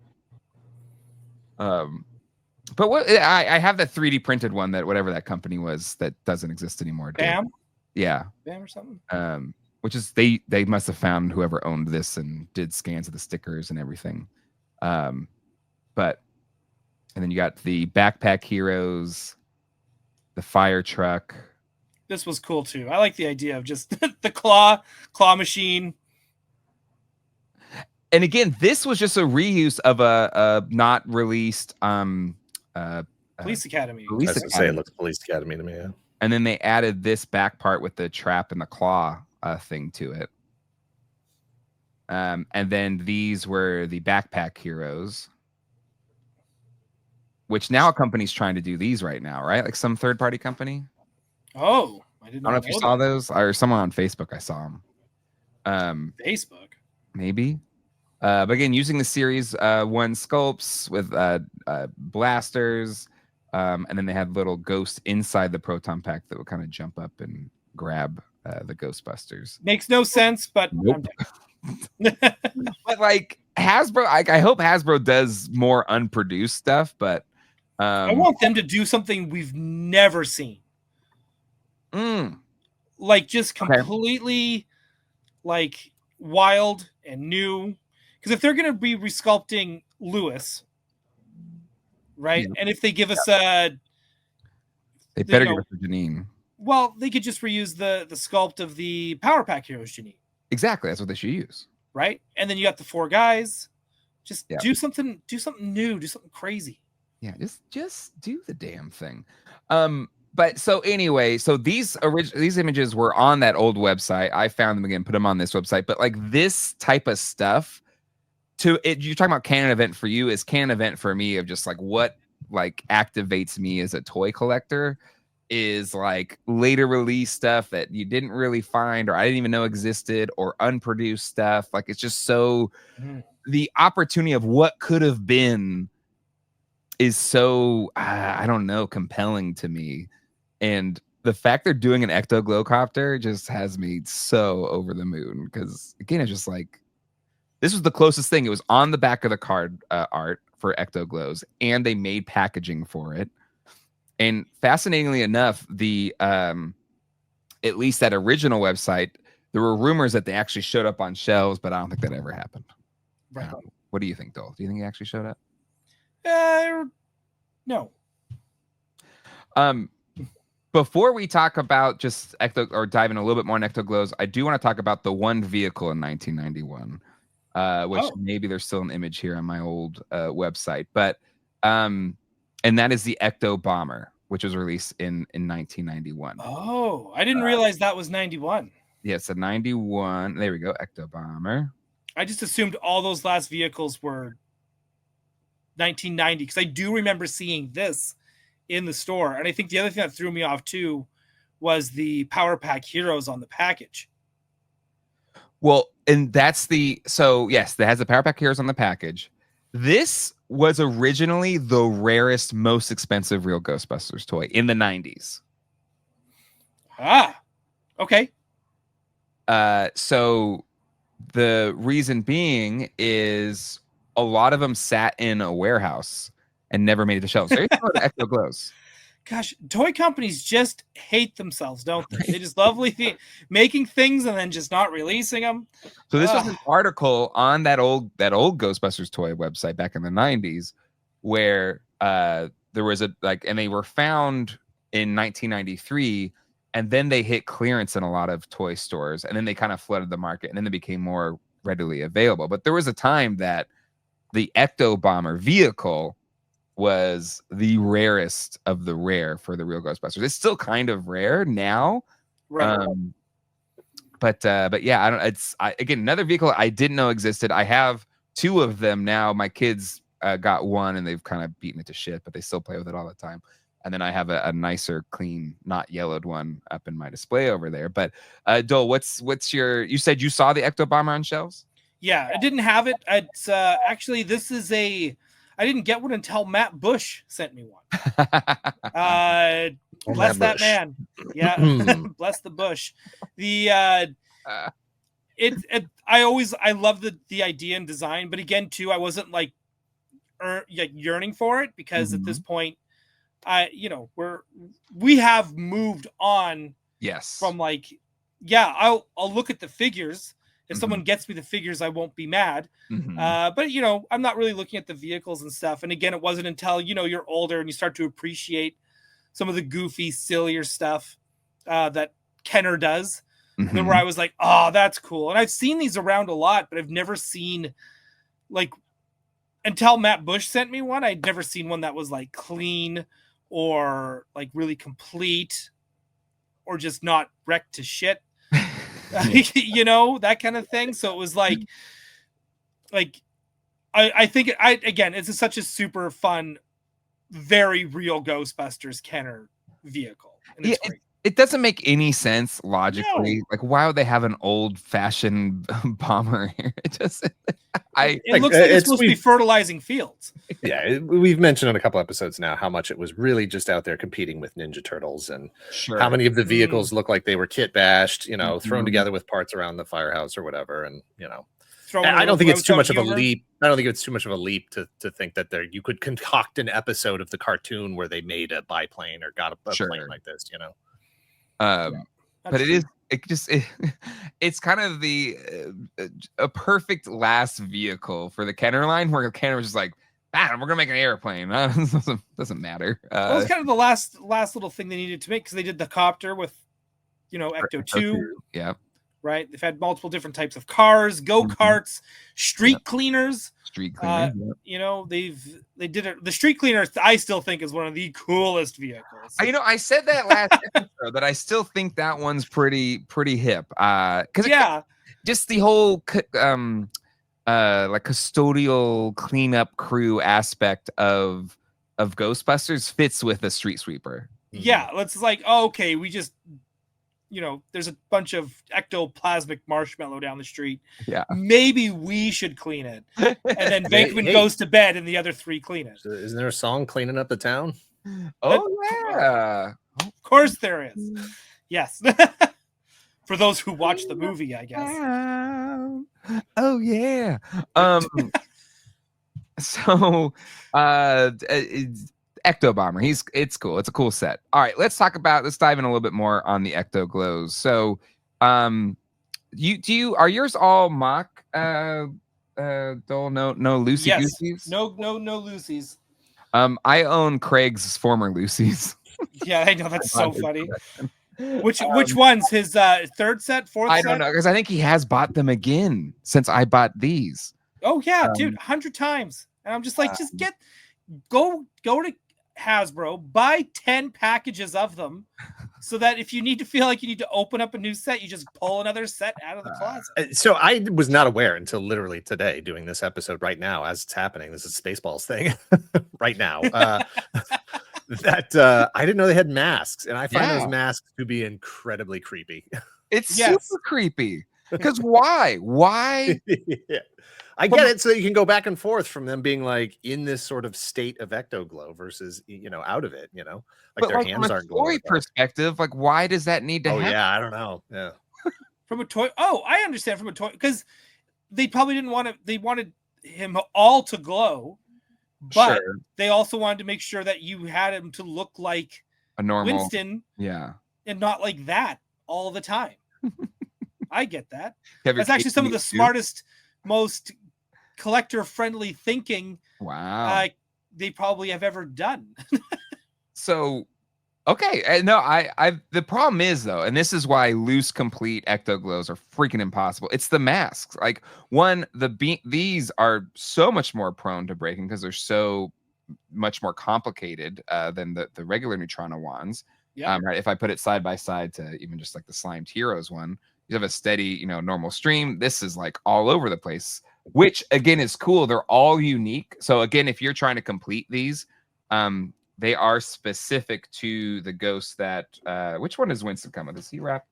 But what I have that 3D printed one, that whatever that company was that doesn't exist anymore. Bam? Yeah. Bam or something? Which is they must have found whoever owned this and did scans of the stickers and everything. And then you got the Backpack Heroes, the fire truck. This was cool too. I like the idea of just the claw machine. And again, this was just a reuse of a not released Police Academy. I was going to say it looks Police Academy to me. Yeah. And then they added this back part with the trap and the claw thing to it. And then these were the Backpack Heroes, which now a company's trying to do these right now, right? Like some third-party company. Oh, I don't know if you saw those, or someone on Facebook. I saw them. Facebook, maybe. But again, using the series 1 sculpts with blasters, and then they had little ghosts inside the proton pack that would kind of jump up and grab the Ghostbusters. Makes no sense, but nope. But like Hasbro, I hope Hasbro does more unproduced stuff, but I want them to do something we've never seen. Like just completely like wild and new. Because if they're going to be resculpting Lewis, right? Yeah. And if they give us they better give us a Janine. Well, they could just reuse the sculpt of the Power Pack Heroes Janine. Exactly, that's what they should use. Right? And then you got the 4 guys. Just do something new, do something crazy. Yeah, just do the damn thing. But so anyway, so these images were on that old website. I found them again, put them on this website. But like this type of stuff, you're talking about canon event for you is canon event for me of just like what like activates me as a toy collector is like later release stuff that you didn't really find or I didn't even know existed or unproduced stuff. Like it's just so the opportunity of what could have been is so I don't know, compelling to me. And the fact they're doing an Ectoglow copter just has me so over the moon because again, it's just like this was the closest thing. It was on the back of the card art for Ectoglows, and they made packaging for it. And fascinatingly enough, the at least that original website, there were rumors that they actually showed up on shelves, but I don't think that ever happened. Right. What do you think, Doel? Do you think he actually showed up? No. Before we talk about just Ecto or dive in a little bit more on Ectoglows, I do want to talk about the one vehicle in 1991, which maybe there's still an image here on my old website, but and that is the Ecto Bomber, which was released in 1991. Oh, I didn't realize that was 91. Yeah, it's a 91. There we go, Ecto Bomber. I just assumed all those last vehicles were 1990 because I do remember seeing this in the store. And I think the other thing that threw me off too was the Power Pack Heroes on the package. Well, and that's yes, that has the Power Pack Heroes on the package. This was originally the rarest, most expensive Real Ghostbusters toy in the 90s. Okay. So the reason being is a lot of them sat in a warehouse and never made it to shelves. There's the Ectoglows. Gosh, toy companies just hate themselves, don't they? They just love making things and then just not releasing them. So this was an article on that old Ghostbusters toy website back in the 90s where there was and they were found in 1993 and then they hit clearance in a lot of toy stores and then they kind of flooded the market and then they became more readily available. But there was a time that the Ecto Bomber vehicle was the rarest of the rare for the Real Ghostbusters. It's still kind of rare now. Right. But yeah, again, another vehicle I didn't know existed. I have 2 of them now. My kids got one and they've kind of beaten it to shit, but they still play with it all the time. And then I have a nicer, clean, not yellowed one up in my display over there. But Doel, what's you said you saw the Ecto Bomber on shelves? Yeah, I didn't have it. It's actually I didn't get one until Matt Bush sent me one. Bless that man. Yeah, bless the Bush. I love the idea and design, but again, too, I wasn't like yearning for it because at this point, we have moved on. Yes. From I'll look at the figures. If someone gets me the figures, I won't be mad. But, I'm not really looking at the vehicles and stuff. And again, it wasn't until, you're older and you start to appreciate some of the goofy, sillier stuff that Kenner does. Then where I was like, oh, that's cool. And I've seen these around a lot, but I've never seen, until Matt Bush sent me one, I'd never seen one that was, clean or, really complete or just not wrecked to shit. That kind of thing. So it was I think it's such a super fun, very real Ghostbusters Kenner vehicle. And it's great. It doesn't make any sense logically. No. Like, why would they have an old-fashioned bomber here? It doesn't. It looks like it's supposed to be fertilizing fields. Yeah, we've mentioned in a couple episodes now how much it was really just out there competing with Ninja Turtles, and how many of the vehicles look like they were kit bashed, thrown together with parts around the firehouse or whatever, and I don't think it's too much of a leap. I don't think it's too much of a leap to think that you could concoct an episode of the cartoon where they made a biplane or got a plane like this, But it's kind of a perfect last vehicle for the Kenner line, where Kenner was just like, we're gonna make an airplane. doesn't matter. Well, it's kind of the last little thing they needed to make, because they did the copter with Ecto 2. Yeah. Right. They've had multiple different types of cars, go-karts, street cleaners. Street cleaners. They did it. The street cleaner, I still think, is one of the coolest vehicles. I said that last episode, that I still think that one's pretty hip. Because just the whole like custodial cleanup crew aspect of Ghostbusters fits with a street sweeper. Yeah, it's like, okay, we just there's a bunch of ectoplasmic marshmallow down the street. Yeah. Maybe we should clean it. And then Venkman goes to bed and the other three clean it. Isn't there a song cleaning up the town? Oh, yeah. Of course there is. Yes. For those who watch the movie, I guess. Oh, yeah. So, Ecto Bomber. It's cool. It's a cool set. All right, let's dive in a little bit more on the Ectoglows. So, are yours all mock Doel? No Lucy Gooseys? No Lucy's. I own Craig's former Lucy's. Yeah, I know, that's so funny. Which one's his third set, fourth set? I don't know, because I think he has bought them again since I bought these. Oh yeah, dude, 100 times. And I'm just like, go to Hasbro, buy 10 packages of them, so that if you need to feel like you need to open up a new set, you just pull another set out of the closet. So I was not aware until literally today, doing this episode right now as it's happening. This is Spaceballs thing right now. That I didn't know they had masks, and I find those masks to be incredibly creepy. It's super creepy. Because why? Yeah. I get it, so that you can go back and forth from them being like in this sort of state of Ectoglow versus out of it, like but their hands aren't glowing. From a toy perspective, like, why does that need to happen? Yeah, I don't know. Yeah. From a toy, I understand, from a toy, because they probably didn't want to. They wanted him all to glow, but they also wanted to make sure that you had him to look like a normal Winston, and not like that all the time. I get that. That's actually some of the smartest, most collector-friendly thinking they probably have ever done. So, okay, no, the problem is, though, and this is why loose complete Ectoglows are freaking impossible. It's the masks. Like, one, these are so much more prone to breaking because they're so much more complicated than the regular Neutrona wands. Yeah. Right. If I put it side by side to even just like the Slimed Heroes one, you have a steady, normal stream. This is like all over the place, which again is cool. They're all unique. So again, if you're trying to complete these, they are specific to the ghost that. Which one does Winston come with? Is he wrapped?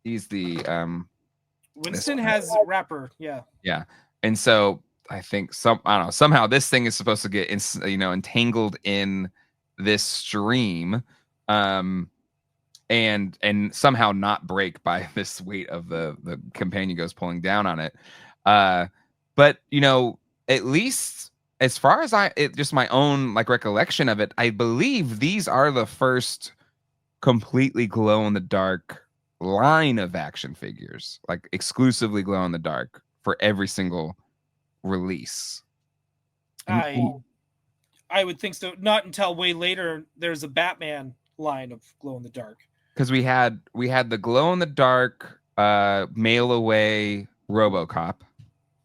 He's the Winston has wrapper. Yeah. Yeah, and so I think I don't know. Somehow this thing is supposed to get entangled in this stream. And somehow not break by this weight of the companion ghost pulling down on it. But at least as far as just my own recollection of it, I believe these are the first completely glow in the dark line of action figures, like exclusively glow in the dark for every single release. I would think so. Not until way later there's a Batman line of glow in the dark. Because we had the glow in the dark mail away RoboCop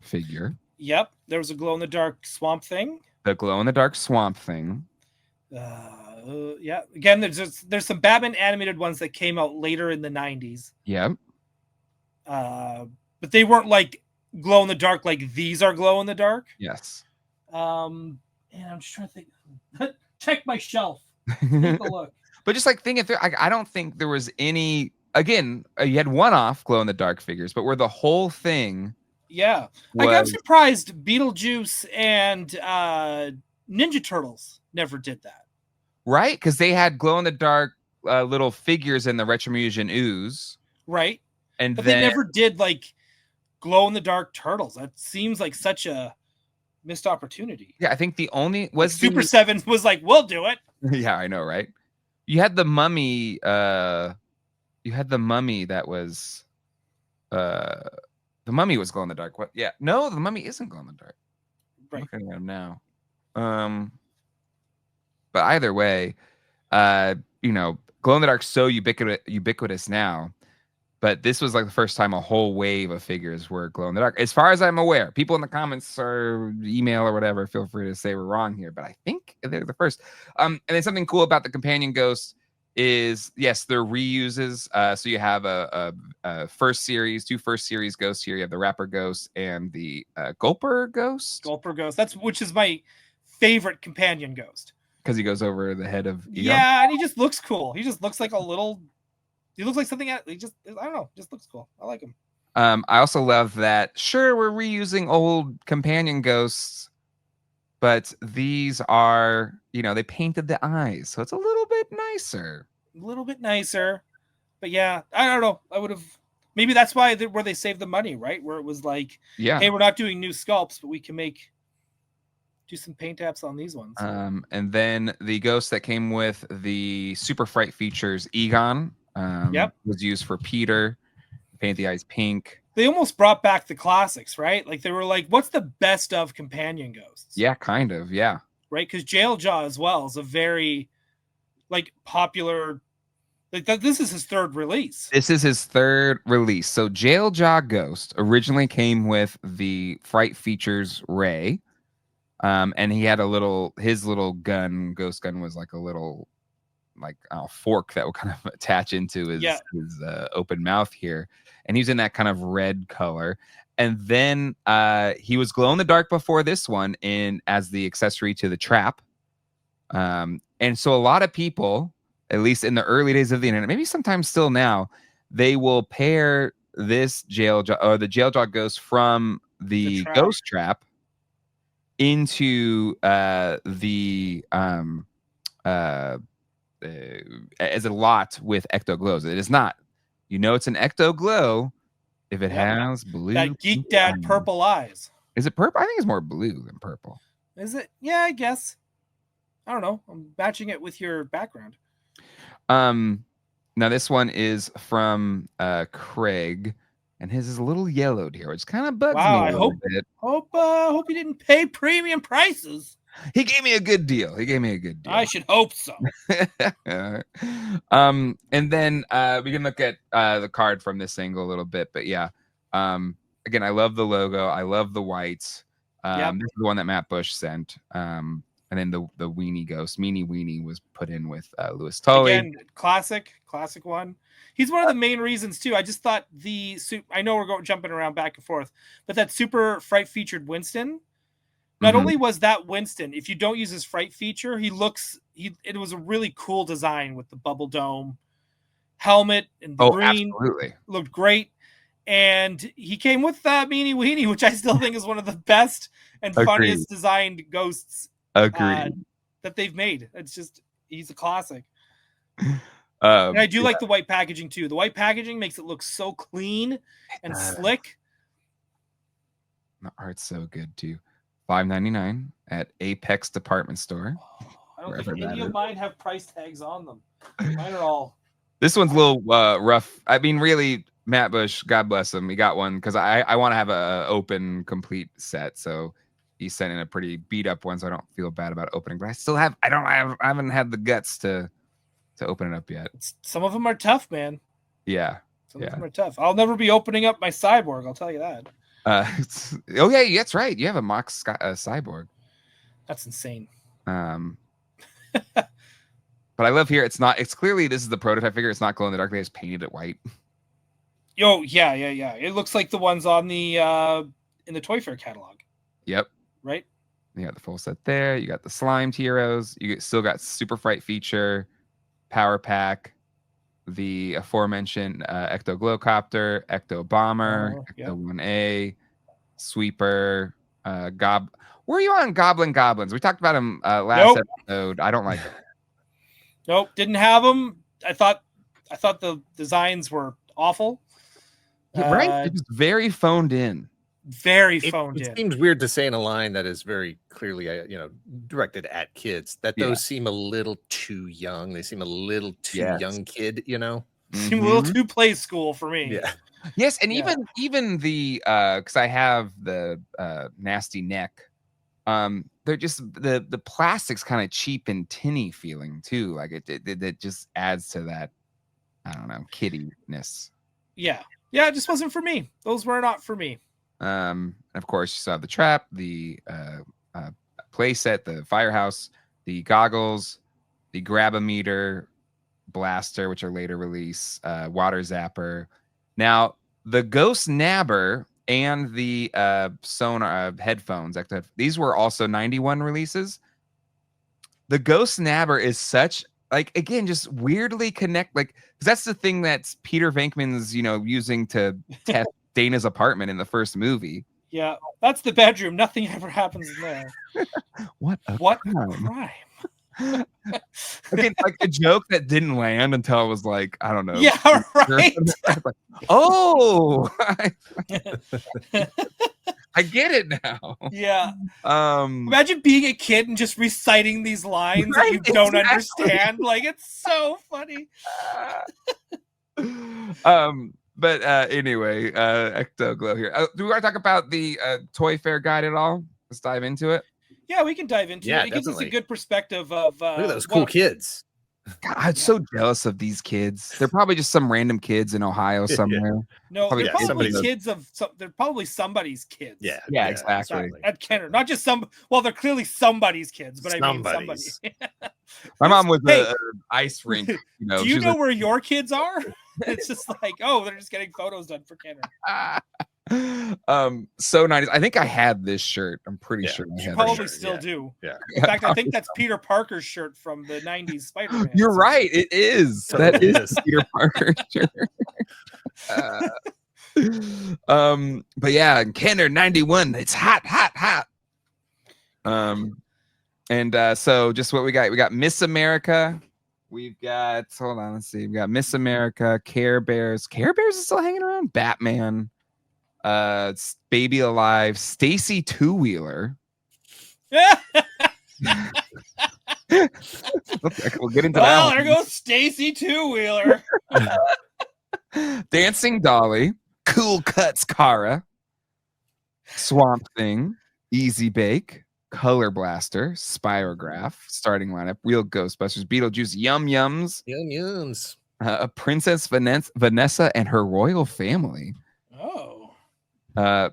figure. Yep, there was a glow in the dark Swamp Thing. The glow in the dark Swamp Thing. Yeah. Again, there's some Batman animated ones that came out later in the 90s. Yep. But they weren't like glow in the dark like these are glow in the dark. Yes. And I'm just trying to think. Check my shelf. Take a look. But just like thinking through, I don't think there was any. Again, you had one-off glow in the dark figures, but where the whole thing. Yeah, was... I'm surprised Beetlejuice and Ninja Turtles never did that. Right, because they had glow in the dark little figures in the Retromusion ooze. Right, and but then... they never did like glow in the dark turtles. That seems like such a missed opportunity. Yeah, I think the only was like Super 7 was like, we'll do it. Yeah, I know, right? You had the mummy. You had the mummy that was. The mummy was glow in the dark. What? Yeah, no, the mummy isn't glow in the dark. Right. I'm looking at him now. But either way, you know, glow in the dark so ubiquitous now. But this was like the first time a whole wave of figures were glow in the dark. As far as I'm aware, people in the comments or email or whatever, feel free to say we're wrong here. But I think they're the first. And then something cool about the companion ghosts is, yes, they're reuses. So you have a first series, 2 first series ghosts here. You have the Rapper Ghost and the Gulper Ghost. Gulper Ghost. Which is my favorite companion ghost. Because he goes over the head of Egon. Yeah, and he just looks cool. He just looks like a little... He looks like something. He just, I don't know, just looks cool. I like him. I also love that. Sure, we're reusing old companion ghosts, but these are, you know, they painted the eyes, so it's a little bit nicer. A little bit nicer, but yeah, I don't know. I would have. Maybe that's why where they saved the money, right? Where it was like, yeah, hey, we're not doing new sculpts, but we can do some paint apps on these ones. And then the ghost that came with the Super Fright features, Egon. Was used for Peter. Paint the eyes pink. They almost brought back the classics, right? Like they were like, what's the best of companion ghosts? Yeah, kind of, yeah. Right? Because Jailjaw as well is a very like popular. Like this is his third release. This is his third release. So Jailjaw Ghost originally came with the Fright Features Ray. And he had his little gun, ghost gun was like a little fork that would kind of attach into his open mouth here, and he's in that kind of red color. And then he was glow in the dark before this one as the accessory to the trap. And so a lot of people, at least in the early days of the internet, maybe sometimes still now, they will pair this Jailjaw or the Jailjaw ghost from the ghost trap into as a lot with Ectoglows. It is not. You know it's an Ectoglow if it has blue. That Geek Dad purple eyes. Is it purple? I think it's more blue than purple. Is it? Yeah, I guess. I don't know. I'm matching it with your background. Now this one is from Craig, and his is a little yellowed here, which kind of bugs me a little bit. Hope you didn't pay premium prices. He gave me a good deal. I should hope so. And then we can look at the card from this angle a little bit. But yeah, again, I love the logo. I love the whites. This is the one that Matt Bush sent. And then the Weenie Ghost, Meanie Weenie, was put in with Louis Tully. Again, classic one. He's one of the main reasons too. I just thought I know we're jumping around back and forth, but that Super Fright featured Winston. Not only was that Winston, if you don't use his Fright feature, it was a really cool design with the bubble dome helmet and the green. Absolutely. Looked great. And he came with Meanie Weenie, which I still think is one of the best and funniest designed ghosts that they've made. It's just, he's a classic. And I do like the white packaging too. The white packaging makes it look so clean and slick. The art's so good too. $5.99 at Apex Department Store. I don't think any of mine have price tags on them. Mine are all. This one's a little rough. I mean, really, Matt Bush, God bless him, he got one because I want to have a open complete set. So he sent in a pretty beat up one, so I don't feel bad about opening. But I haven't had the guts to open it up yet. Some of them are tough, man. Yeah. Some of them are tough. I'll never be opening up my Cyborg. I'll tell you that. Yeah, that's right. You have a mock Cyborg. That's insane. But I love here. It's clearly this is the prototype figure. It's not glow in the dark. They just painted it white. Yo, yeah. It looks like the ones on the in the Toy Fair catalog. Yep. Right. You got the full set there. You got the slimed heroes. You still got Super Fright feature Power Pack, the aforementioned Ectoglow copter, Ecto Bomber, Ecto 1A, Sweeper, Where are you on Goblin Goblins? We talked about him last episode. I don't like him. Nope, didn't have them. I thought the designs were awful. Yeah, right? It's very phoned in. Very phoned in. It seems weird to say in a line that is very clearly, directed at kids, that those seem a little too young. They seem a little too young kid, Seem a little too play school for me. Yeah. Yes, and even the because I have the nasty neck. They're just the plastic's kind of cheap and tinny feeling too. Like it just adds to that, I don't know, kiddiness. Yeah, it just wasn't for me. Those were not for me. Of course, you saw the trap, the play set, the firehouse, the goggles, the grab-a-meter, blaster, which are later release, water zapper. Now, the Ghost Nabber and the sonar headphones, these were also 91 releases. The Ghost Nabber is such, like, again, just weirdly connect, like, because that's the thing that's Peter Venkman's, using to test Dana's apartment in the first movie. Yeah, that's the bedroom. Nothing ever happens in there. What a crime. Okay, like a joke that didn't land until I was like, I don't know. Yeah, right. Like, oh, I get it now. Yeah. Imagine being a kid and just reciting these lines that you don't understand. Like, it's so funny. But anyway, Ectoglow here. Do we want to talk about the Toy Fair guide at all? Let's dive into it. Yeah, we can dive into it. It gives us a good perspective of look at those cool kids. God, I'm so jealous of these kids. They're probably just some random kids in Ohio somewhere. No, they're probably kids of they're probably somebody's kids. Yeah, exactly. At Kenner, not just some. Well, they're clearly somebody's kids, but I mean somebody. My mom was an ice rink. Do you know where your kids are? It's just like, oh, they're just getting photos done for Kenner. So nice. I think I had this shirt. I'm pretty sure I you had probably still do. Yeah. In fact, I think that's Peter Parker's shirt from the 90s Spider-Man. You're right. It is. That is Peter Parker's shirt. But yeah, Kenner 91. It's hot. And so just what we got Miss America. We've got, hold on, let's see. We got Miss America, Care Bears. Care Bears is still hanging around. Batman, Baby Alive, Stacy Two Wheeler. Okay, we'll get into that. There goes Stacy Two Wheeler. Dancing Dolly, Cool Cuts Kara, Swamp Thing, Easy Bake, Color Blaster, Spirograph, starting lineup, Real Ghostbusters, Beetlejuice, Yum Yums, Princess Vanessa and her royal family. Oh.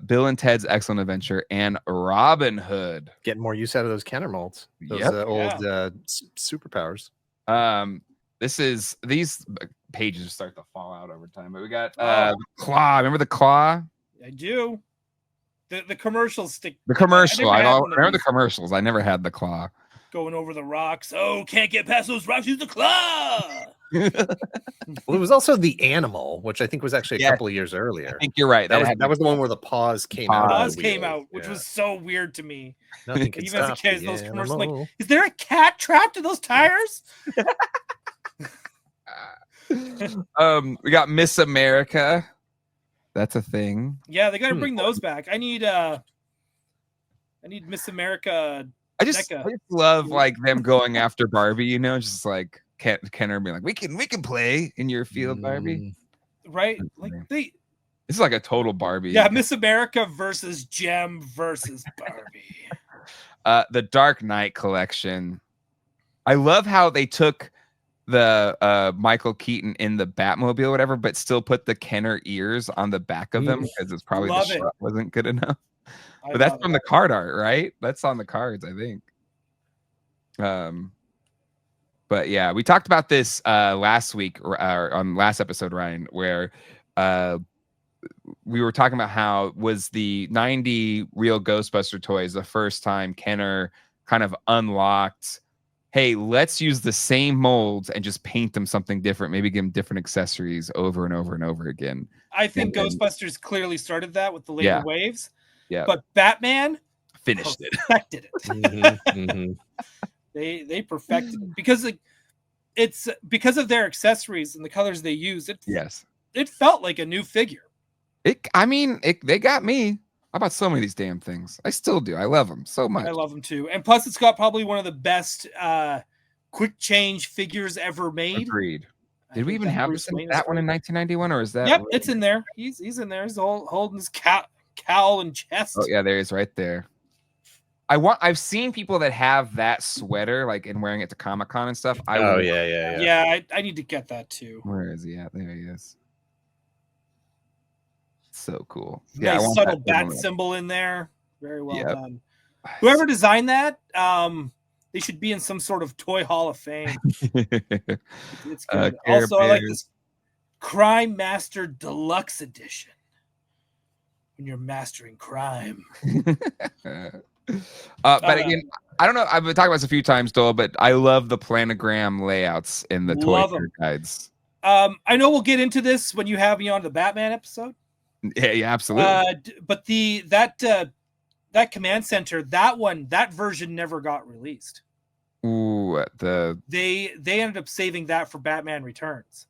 Bill and Ted's Excellent Adventure, and Robin Hood. Getting more use out of those Kenner molds. Those old superpowers. These pages start to fall out over time, but we got Claw. Remember the Claw? I do. The commercials stick. The commercial. I remember the commercials. I never had the Claw. Going over the rocks. Oh, can't get past those rocks. Use the Claw. Well, it was also the Animal, which I think was actually a couple of years earlier. I think you're right. That was the one where the paws came out. Paws came out, which was so weird to me. Nothing can Even as a stop kid, the those commercials, animal. like, is there a cat trapped in those tires? We got Miss America. That's a thing. Yeah, they got to bring those back. I need Miss America. I just love like them going after Barbie. Just like Kenner being like, we can play in your field, Barbie. Right? Like this is like a total Barbie. Yeah, Miss America versus Gem versus Barbie. The Dark Knight collection. I love how they took the Michael Keaton in the Batmobile or whatever, but still put the Kenner ears on the back of them because it's probably the shot wasn't good enough. But that's from the card art, right? That's on the cards, I think. But yeah, we talked about this last week or on last episode, Ryan, where we were talking about how was the 90 Real Ghostbuster toys the first time Kenner kind of unlocked hey, let's use the same molds and just paint them something different. Maybe give them different accessories over and over and over again. I think Ghostbusters clearly started that with the later waves. Yeah. But Batman finished perfected it. They perfected it because it's because of their accessories and the colors they use. It felt like a new figure. They got me. I bought so many of these damn things. I still do. I love them so much. I love them too. And plus, it's got probably one of the best quick change figures ever made. Agreed. Did we even have that one in 1991, or is that? Yep, it's in there. He's in there. He's holding his cowl and chest. Oh yeah, there he is right there. I've seen people that have that sweater, like, and wearing it to Comic-Con and stuff. Yeah. I need to get that too. Where is he at? There he is. So cool. Nice subtle bat symbol in there. Very well done. Whoever designed that, they should be in some sort of toy hall of fame. It's good. Also, I like this Crime Master Deluxe Edition. When you're mastering crime. But again, I don't know. I've been talking about this a few times, Doel, but I love the planogram layouts in the toy guides. I know we'll get into this when you have me on the Batman episode. Yeah, absolutely. But that command center, that version never got released. Ooh, they ended up saving that for Batman Returns.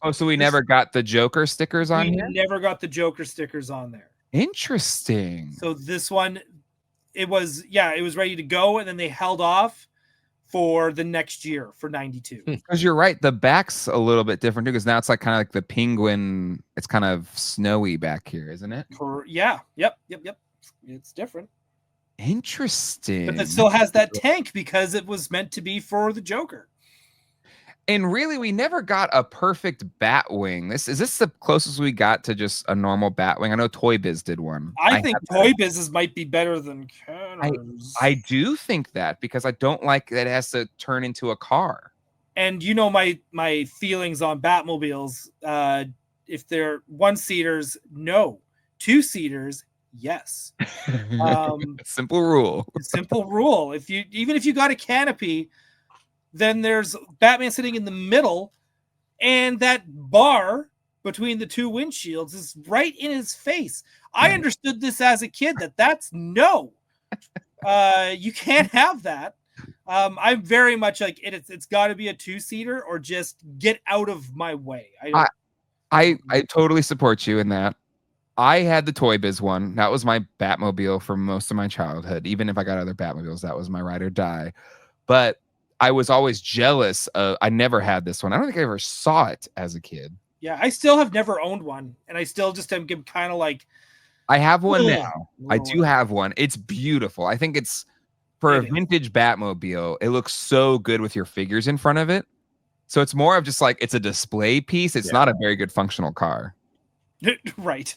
Oh, so we never got the Joker stickers on here? Never got the Joker stickers on there. Interesting. So this one, it was ready to go, and then they held off for the next year for 92. Because you're right, the back's a little bit different too, because now it's like kind of like the penguin. It's kind of snowy back here, isn't it? Yep. It's different. Interesting. But it still has that tank because it was meant to be for the Joker. And really, we never got a perfect Batwing. Is this the closest we got to just a normal Batwing? I know Toy Biz did one. I think Toy Biz's might be better than Kenner's. I do think that, because I don't like that it has to turn into a car. And you know my feelings on Batmobiles. If they're one-seaters, no. Two-seaters, yes. Simple rule. Simple rule. Even if you got a canopy, then there's Batman sitting in the middle, and that bar between the two windshields is right in his face. I understood this as a kid that's no. You can't have that. I'm very much like it's got to be a two-seater or just get out of my way. I totally support you in that. I had the Toy Biz one. That was my Batmobile for most of my childhood. Even if I got other Batmobiles, that was my ride or die. But I was always jealous of, I never had this one. I don't think I ever saw it as a kid. Yeah, I still have never owned one. And I still just am kind of like. I have one now. I do have one. It's beautiful. I think it's for a vintage Batmobile. It looks so good with your figures in front of it. So it's more of just like, it's a display piece. It's not a very good functional car. Right.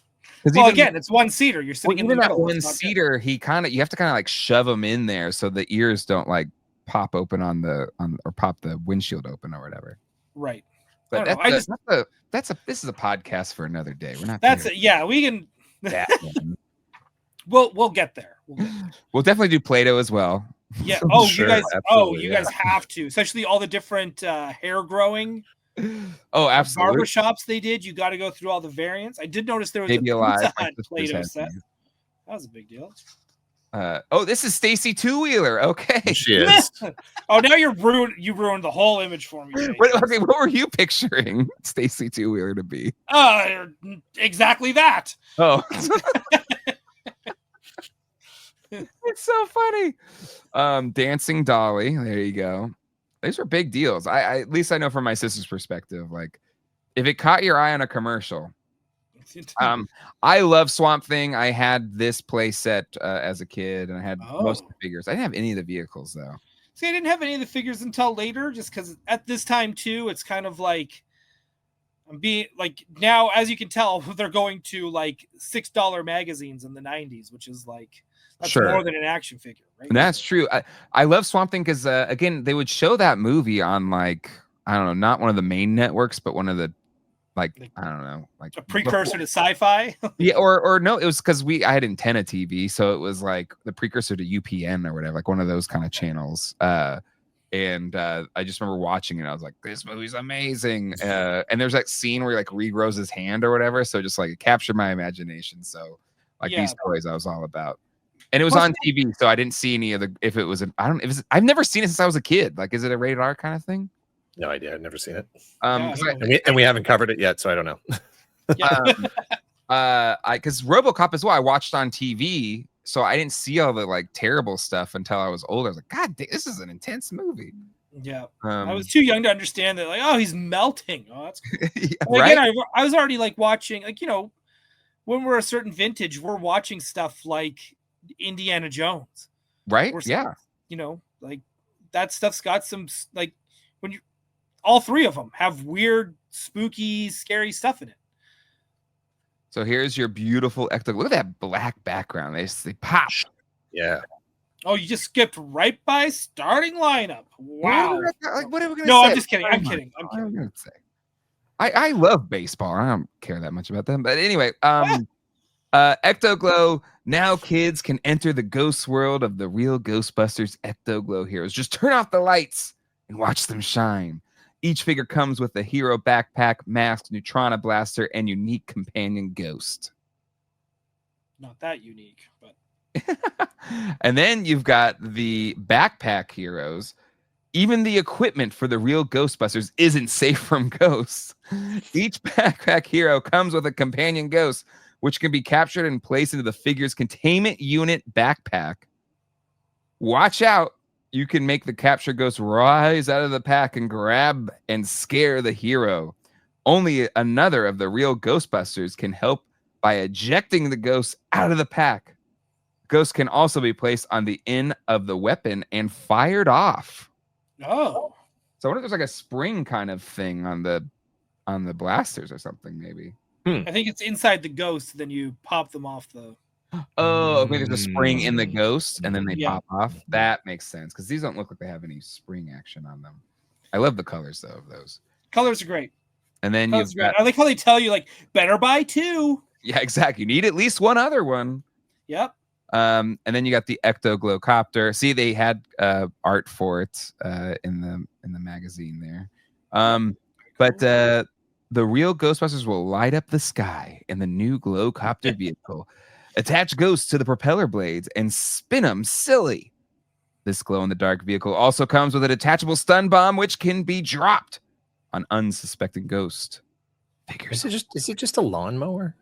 Well, again, it's one-seater. You're sitting in the middle. That one-seater, you have to kind of like shove them in there so the ears don't like pop open or pop the windshield open or whatever. Right. But this is a podcast for another day. We're not. We can. We'll get there. We'll definitely do Play-Doh as well. Yeah. Oh, sure, you guys have to, especially all the different hair growing. Oh, absolutely. Barbershops they did. You got to go through all the variants. I did notice there was Maybe a Pizza Hut Play-Doh set. That was a big deal. This is Stacy Two-Wheeler. Okay, she is. Oh, now you ruined the whole image for me. Okay, what were you picturing Stacy Two-Wheeler to be? Exactly that. Oh, it's so funny. Dancing Dolly. There you go. These were big deals. I at least I know from my sister's perspective. Like, if it caught your eye on a commercial. I love Swamp Thing. I had this play set as a kid, and I had most of the figures. I didn't have any of the vehicles though. See, I didn't have any of the figures until later, just because at this time too, it's kind of like I'm being like now, as you can tell, they're going to like $6 magazines in the 90s, which is like that's more than an action figure, right? And that's true. I love Swamp Thing because again, they would show that movie on like I don't know, not one of the main networks, but one of the like I don't know, like a precursor to Sci-Fi. Yeah, or no, it was because I had Antenna TV, so it was like the precursor to UPN or whatever, like one of those kind of channels. And I just remember watching it. I was like, this movie's amazing. And there's that scene where he like regrows his hand or whatever. So just like it captured my imagination. So like these toys I was all about. And it was on TV, so I didn't see any of the. If it was, I've never seen it since I was a kid. Like, is it a rated R kind of thing? No idea. I've never seen it. And we haven't covered it yet, so I don't know. Because RoboCop as well, I watched on TV, so I didn't see all the like terrible stuff until I was older. I was like, God, this is an intense movie. Yeah, I was too young to understand that. Like, oh, he's melting. Oh, that's cool. Right? Again, I was already like watching, like, you know, when we're a certain vintage, we're watching stuff like Indiana Jones, right? You know, like that stuff's got some like when you all three of them have weird, spooky, scary stuff in it. So here's your beautiful Ecto. Look at that black background. They pop. Yeah. Oh, you just skipped right by starting lineup. Wow. What are we gonna say? No, I'm just kidding. I'm kidding. I love baseball. I don't care that much about them. But anyway, Ectoglow. Now kids can enter the ghost world of the real Ghostbusters Ectoglow heroes. Just turn off the lights and watch them shine. Each figure comes with a hero backpack, mask, neutrona blaster, and unique companion ghost. Not that unique, but. And then you've got the backpack heroes. Even the equipment for the real Ghostbusters isn't safe from ghosts. Each backpack hero comes with a companion ghost, which can be captured and placed into the figure's containment unit backpack. Watch out. You can make the capture ghost rise out of the pack and grab and scare the hero. Only another of the real Ghostbusters can help by ejecting the ghost out of the pack. Ghosts can also be placed on the end of the weapon and fired off. Oh. So I wonder if there's like a spring kind of thing on the blasters or something, maybe. I think it's inside the ghost, then you pop them off the. Oh, okay. There's a spring in the ghost, and then they pop off. That makes sense because these don't look like they have any spring action on them. I love the colors though of those. Colors are great. And then I like how they tell you like better buy two. Yeah, exactly. You need at least one other one. Yep. And then you got the Ectoglow copter. See, they had art for it in the magazine there. But the real Ghostbusters will light up the sky in the new glow copter vehicle. Attach ghosts to the propeller blades and spin them silly. This glow-in-the-dark vehicle also comes with a detachable stun bomb, which can be dropped on unsuspecting ghost figures. Is it just a lawnmower?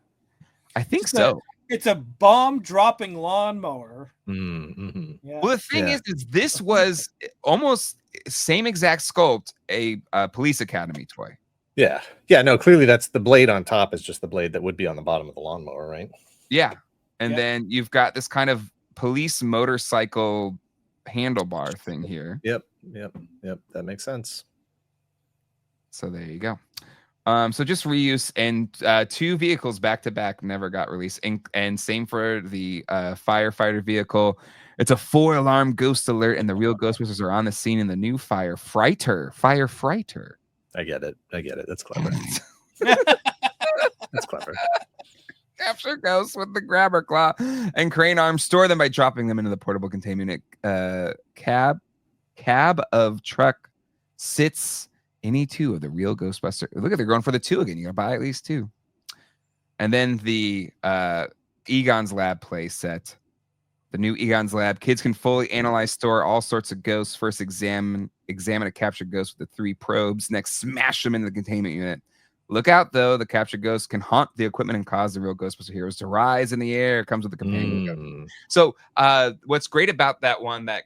I think so. It's a bomb-dropping lawnmower. Mm-hmm. Yeah. Well, the thing is this was almost same exact sculpt a Police Academy toy. Yeah. Yeah, no, clearly that's the blade on top is just the blade that would be on the bottom of the lawnmower, right? Yeah. And then you've got this kind of police motorcycle handlebar thing here. Yep. That makes sense. So there you go. So just reuse, and 2 vehicles back to back never got released. And same for the firefighter vehicle. It's a 4-alarm ghost alert, and the real Ghostbusters are on the scene in the new firefighter. I get it. That's clever. That's clever. Capture ghosts with the grabber claw and crane arm. Store them by dropping them into the portable containment cab of truck. Sits any 2 of the real Ghostbuster. Look at, they're going for the 2 again. You gotta buy at least 2. And then the Egon's Lab play set. The new Egon's Lab. Kids can fully analyze, store all sorts of ghosts. First examine a captured ghost with the 3 probes. Next, smash them into the containment unit. Look out, though. The captured ghost can haunt the equipment and cause the real Ghostbuster heroes to rise in the air. It comes with the companion. So what's great about that one, that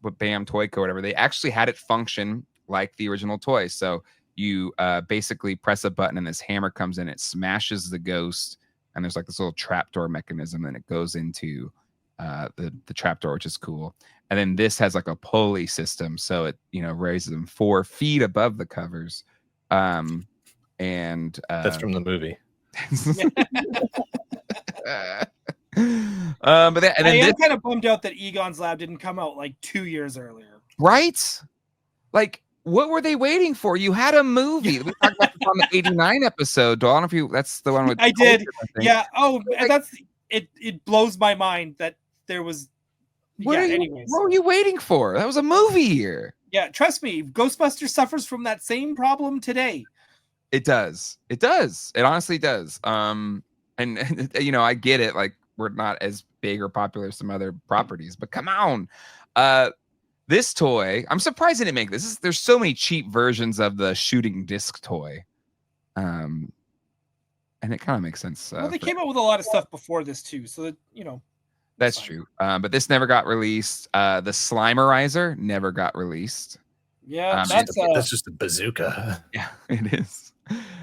BAM Toy Co. whatever, they actually had it function like the original toy. So you basically press a button and this hammer comes in, it smashes the ghost, and there's like this little trapdoor mechanism, and it goes into the trapdoor, which is cool. And then this has like a pulley system, so it raises them 4 feet above the covers. And that's from the movie. But I'm kind of bummed out that Egon's Lab didn't come out like 2 years earlier. Right? Like, what were they waiting for? You had a movie. We talked about this on the 89 episode. I don't know if you. That's the one with. I did. Yeah. Oh, that's it. It blows my mind that there was. What were you waiting for? That was a movie here. Yeah, trust me, Ghostbusters suffers from that same problem today. It does. It does. It honestly does. And you know, I get it. Like, we're not as big or popular as some other properties, but come on. This toy, I'm surprised they didn't make this. There's so many cheap versions of the shooting disc toy. And it kind of makes sense. Well, they came out with a lot of stuff before this too, so that, you know. That's true. But this never got released. The Slimerizer never got released. Yeah, that's just a bazooka. Yeah, it is.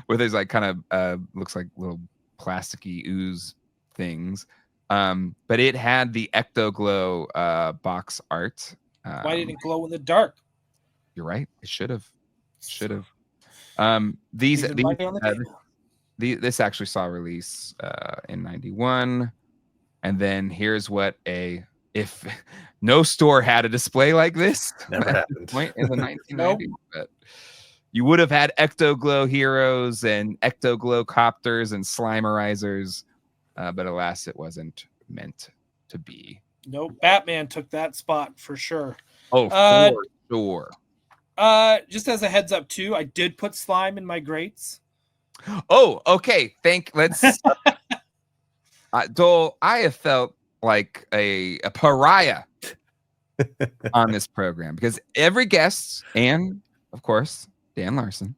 Where there's like kind of looks like little plasticky ooze things. But it had the Ectoglow box art. Why didn't it glow in the dark? You're right. It should have. This actually saw release in 91. And then here's what if no store had a display like this never happened point in the 1990s. But you would have had Ectoglow heroes and Ectoglow copters and Slimerizers, but alas, it wasn't meant to be. Nope, Batman took that spot for sure. Oh, for sure. Just as a heads up too, I did put slime in my grates. Oh, okay. Let's. Doel, I have felt like a pariah on this program because every guest, and of course Dan Larson,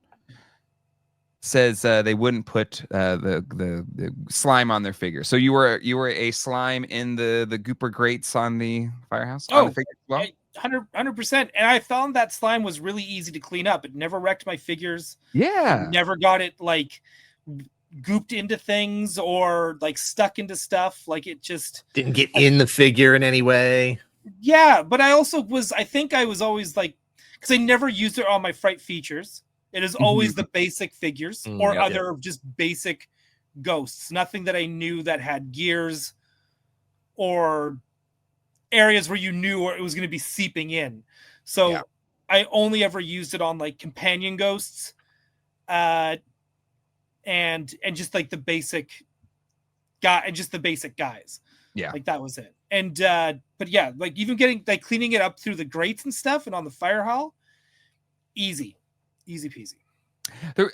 says they wouldn't put the slime on their figure. So you were a slime in the Gooper grates on the Firehouse? Oh, on the figure as well? 100%. And I found that slime was really easy to clean up. It never wrecked my figures. Yeah. Never got it like gooped into things or like stuck into stuff. Like it just didn't get in the figure in any way. Yeah, but I think I was always like, because I never used it on my Fright features. It is always the basic figures or other just basic ghosts. Nothing that I knew that had gears or areas where you knew it was going to be seeping in. So I only ever used it on like companion ghosts. And just like the basic guy and just the basic guys. Yeah. Like that was it. And but yeah, like even cleaning it up through the grates and stuff and on the fire hall, easy peasy.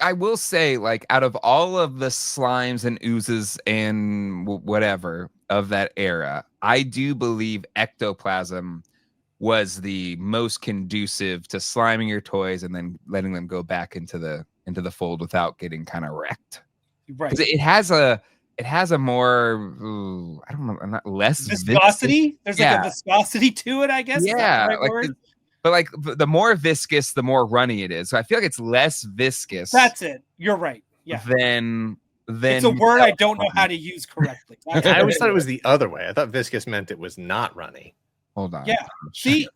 I will say, like, out of all of the slimes and oozes and whatever of that era, I do believe ectoplasm was the most conducive to sliming your toys and then letting them go back into the fold without getting kind of wrecked. Right. It has a more I don't know, not less viscosity. There's like a viscosity to it, I guess. Yeah, but like the more viscous, the more runny it is. So I feel like it's less viscous. That's it. You're right. Yeah. Then it's a word I don't know how to use correctly. I always thought it was the other way. I thought viscous meant it was not runny. Hold on. Yeah. See.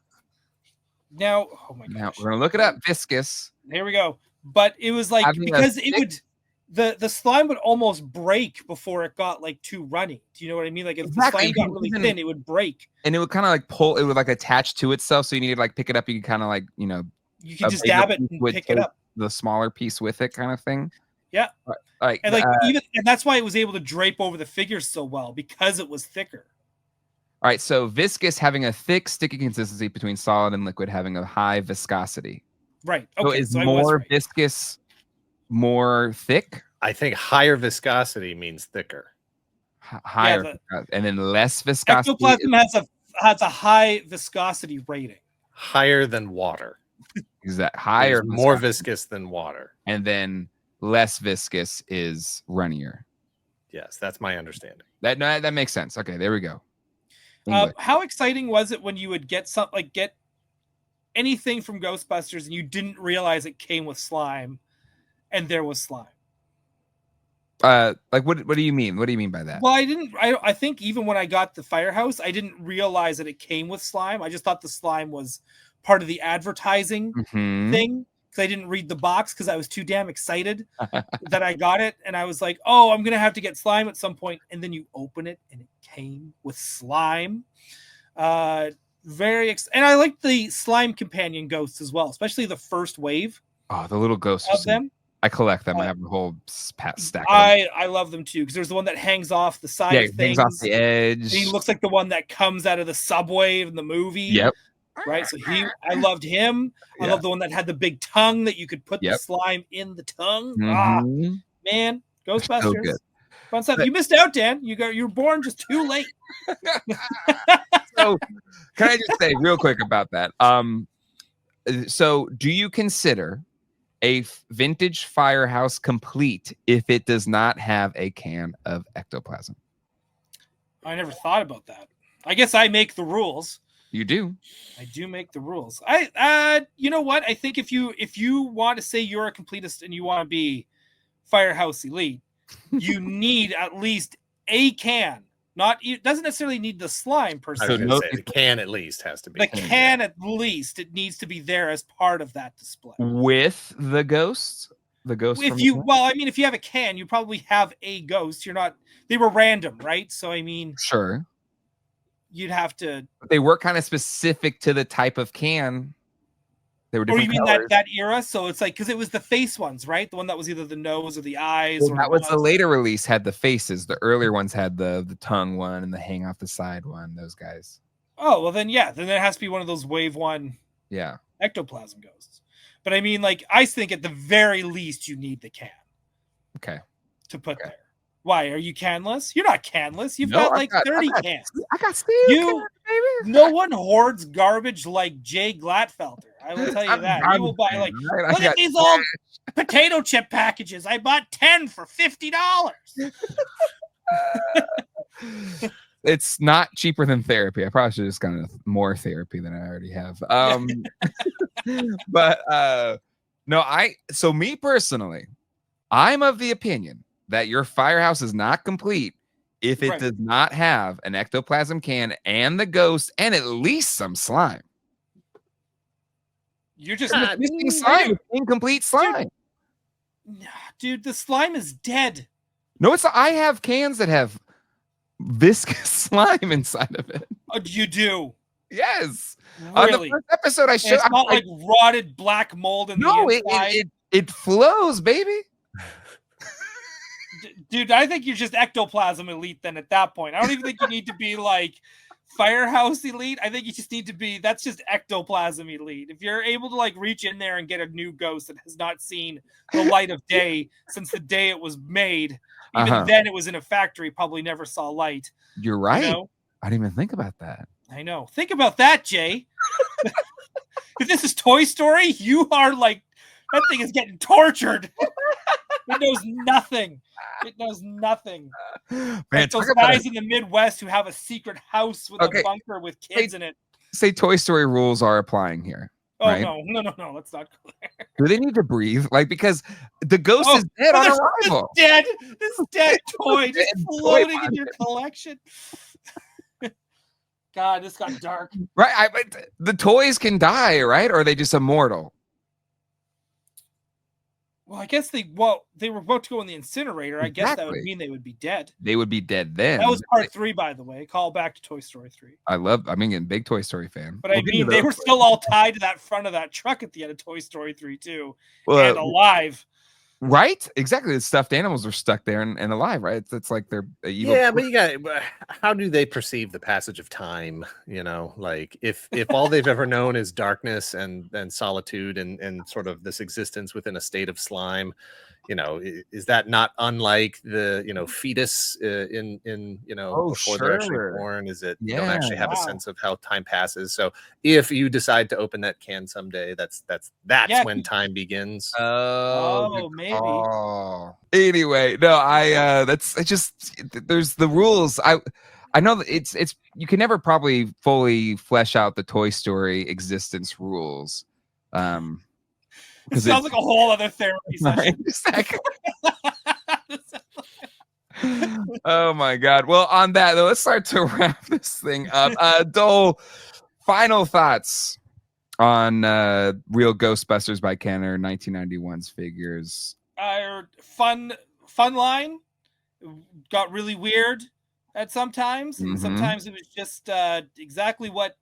Now, oh my gosh. Now we're gonna look it up. Viscous. Here we go. But it was like because it would the slime would almost break before it got like too runny. Do you know what I mean? Like if the slime got really thin, it would break. And it would kind of like pull, it would like attach to itself. So you need to like pick it up. You can kind of like, you know, you can just dab it and pick it up. The smaller piece with it kind of thing. Yeah. And that's why it was able to drape over the figures so well, because it was thicker. All right. So viscous, having a thick, sticky consistency between solid and liquid, having a high viscosity. Right. Okay. So is more viscous more thick? I think higher viscosity means thicker. Higher, and then less viscosity. Ectoplasm has a high viscosity rating. Higher than water. Is that higher? More viscous than water. And then less viscous is runnier. Yes, that's my understanding. That makes sense. Okay, there we go. How exciting was it when you would get anything from Ghostbusters and you didn't realize it came with slime, and there was slime? Like what do you mean? What do you mean by that? Well, I think even when I got the Firehouse, I didn't realize that it came with slime. I just thought the slime was part of the advertising thing, because I didn't read the box because I was too damn excited that I got it, and I was like, oh, I'm gonna have to get slime at some point. And then you open it and it came with slime. And I like the slime companion ghosts as well, especially the first wave. Oh, the little ghosts of them. I collect them. I have a whole stack. I love them too, because there's the one that hangs off the side of things. Hangs off the edge. He looks like the one that comes out of the subway in the movie. Yep. right? So I loved him. I love the one that had the big tongue that you could put the slime in the tongue. Man, Ghostbusters. So good. Fun stuff. You missed out, Dan. You were born just too late. So can I just say real quick about that? So do you consider a vintage firehouse complete if it does not have a can of ectoplasm? I never thought about that. I guess I make the rules. You do. I do make the rules. You know what? I think if you want to say you're a completist and you want to be Firehouse Elite, you need at least a can. It doesn't necessarily need the slime per se. The can at least has to be. The can at least it needs to be there as part of that display. With the ghosts? The ghost. If you have a can, you probably have a ghost. They were random, right? So I mean, sure. You'd have to. They were kind of specific to the type of can. They were different. Or you mean that era? So it's like because it was the face ones, right? The one that was either the nose or the eyes. Well, that was the later release had the faces. The earlier ones had the tongue one and the hang off the side one. Those guys. Oh well, then there has to be one of those wave one. Yeah. Ectoplasm ghosts. But I mean, like I think at the very least you need the can. Okay. To put there. Why are you canless? You're not canless. You've got 30 cans. I got steel. No one hoards garbage like Jay Glatfelter. I will tell you that. You will buy look at these old potato chip packages. I bought 10 for $50. It's not cheaper than therapy. I probably should have just gotten more therapy than I already have. But so me personally, I'm of the opinion that your firehouse is not complete if it does not have an ectoplasm can and the ghost and at least some slime. You're just missing slime. Incomplete slime. Dude, the slime is dead. No, I have cans that have viscous slime inside of it. Oh, you do? Yes. Really? On the first episode, I showed. It's not like rotted black mold in the inside. It flows, baby. Dude, I think you're just ectoplasm elite then at that point. I don't even think you need to be like firehouse elite. I think you just need to be, that's just ectoplasm elite. If you're able to like reach in there and get a new ghost that has not seen the light of day since the day it was made, even then it was in a factory, probably never saw light. You're right. You know? I didn't even think about that. I know. Think about that, Jay. If this is Toy Story, you are like, that thing is getting tortured. It knows nothing. It knows nothing. Man, like those guys in the Midwest who have a secret house with a bunker with kids in it. Say Toy Story rules are applying here. Oh, right? No. Let's not go there. Do they need to breathe? Like, because the ghost is dead on arrival. This dead toy just floating in your collection. God, this got dark. Right. The toys can die, right? Or are they just immortal? Well, I guess they were about to go in the incinerator. I guess that would mean they would be dead. They would be dead then. That was part 3, by the way. Call back to Toy Story 3. I'm a big Toy Story fan. But I mean, they were still all tied to that front of that truck at the end of Toy Story 3 too, and alive. Right? Exactly. The stuffed animals are stuck there and alive, right? It's like they're evil. Yeah, but how do they perceive the passage of time? You know, like if all they've ever known is darkness and solitude and sort of this existence within a state of slime, you know, is that not unlike the, you know, fetus in before they're actually born? Is it you don't actually have a sense of how time passes? So if you decide to open that can someday, that's when time begins. Oh, maybe. Anyway, no, there's the rules. I know that it's you can never probably fully flesh out the Toy Story existence rules. It sounds like a whole other therapy session. Exactly. Oh my God. Well, on that, though, let's start to wrap this thing up. Doel, final thoughts on Real Ghostbusters by Kenner, 1991's figures. Fun line. Got really weird at sometimes. And sometimes it was just exactly what,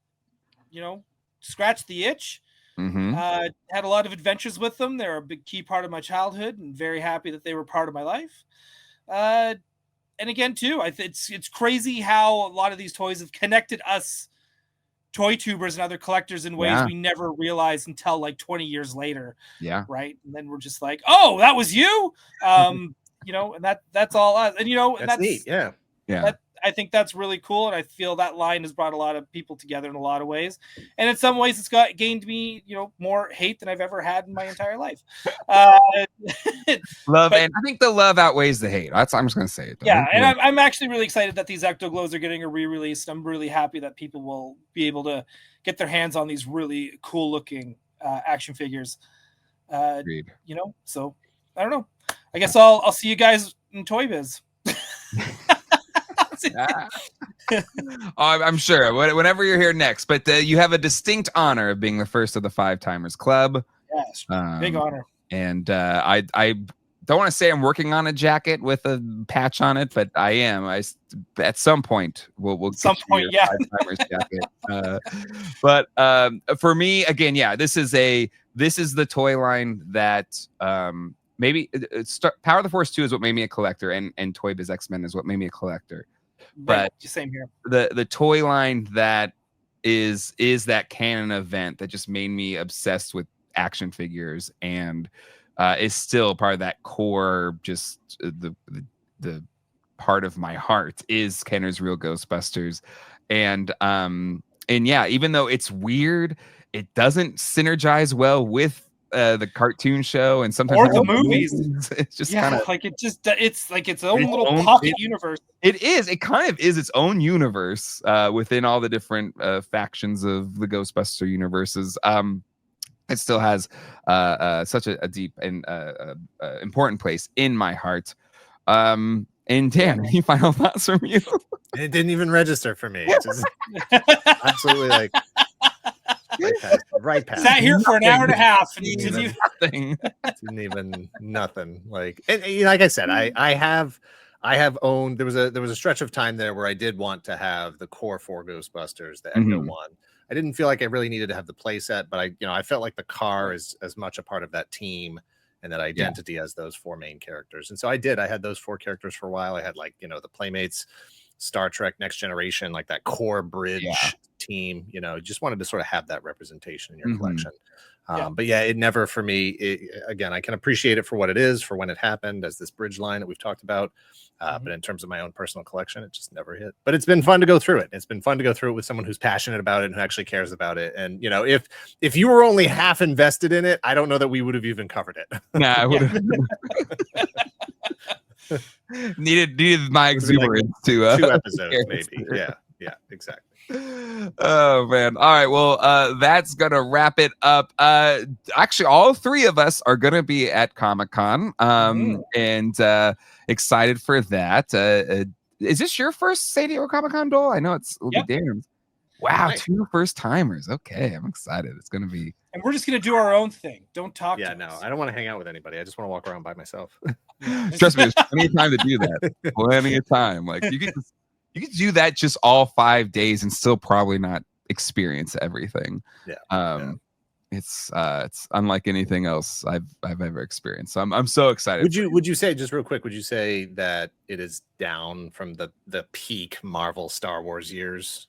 scratched the itch. Had a lot of adventures with them. They're a big key part of my childhood, and very happy that they were part of my life. And again, too, it's crazy how a lot of these toys have connected us toy tubers and other collectors in ways we never realized until like 20 years later. Yeah. Right. And then we're just like, oh, that was you. You know, and that's all us. And you know, that's neat. Yeah. I think that's really cool, and I feel that line has brought a lot of people together in a lot of ways. And in some ways, it's gained me, you know, more hate than I've ever had in my entire life. Love, and I think the love outweighs the hate. I'm just gonna say it. Though. Yeah, and I'm actually really excited that these Ectoglows are getting a re-release. I'm really happy that people will be able to get their hands on these really cool-looking action figures. Agreed. You know, so I don't know. I guess I'll see you guys in Toy Biz. I'm sure whenever you're here next, but you have a distinct honor of being the first of the 5-Timers Club. Yes, big honor. And I don't want to say I'm working on a jacket with a patch on it, but I am. At some point we'll some point, yeah. 5-Timers jacket. But for me, again, yeah, this is the toy line that maybe Power of the Force 2 is what made me a collector, and Toy Biz X-Men is what made me a collector. But same here. The toy line that is that canon event that just made me obsessed with action figures, and is still part of that core, just the part of my heart, is Kenner's Real Ghostbusters. And yeah, even though it's weird, it doesn't synergize well with the cartoon show and sometimes or the movies. It's just kind of like it's like its own little pocket universe. It is. It kind of is its own universe within all the different factions of the Ghostbuster universes. It still has such a deep and important place in my heart. And Dan, any final thoughts from you? It didn't even register for me. It's just absolutely like right past. Sat here for an hour and a half and nothing. Didn't even nothing. Like, and you know, like I said, I have owned. There was a stretch of time there where I did want to have the core 4 Ghostbusters, the Ecto one. I didn't feel like I really needed to have the playset, but I felt like the car is as much a part of that team and that identity as those 4 main characters. And so I had those 4 characters for a while. I had, like, you know, the Playmates, Star Trek Next Generation, like that core bridge team, you know, just wanted to sort of have that representation in your collection. But yeah, it never, for me, again, I can appreciate it for what it is, for when it happened, as this bridge line that we've talked about. But in terms of my own personal collection, it just never hit. But it's been fun to go through it. It's been fun to go through it with someone who's passionate about it and who actually cares about it. And, you know, if you were only half invested in it, I don't know that we would have even covered it. Nah, I would have needed my exuberance to 2 episodes, maybe. Yeah, exactly. Oh man. All right, well, that's gonna wrap it up. Actually, all 3 of us are gonna be at Comic-Con, and excited for that. Is this your first San Diego Comic-Con, Doel? I know it'll be Dan's. Wow, nice. 2 first-timers. Okay, I'm excited. It's gonna be, and we're just gonna do our own thing. Don't talk to no, us. I don't want to hang out with anybody. I just want to walk around by myself. Trust me, there's plenty of time to do that. Plenty of time. Like, you could do that just all 5 days and still probably not experience everything. It's unlike anything else I've ever experienced. So I'm so excited. Would you say, just real quick, would you say that it is down from the peak Marvel Star Wars years?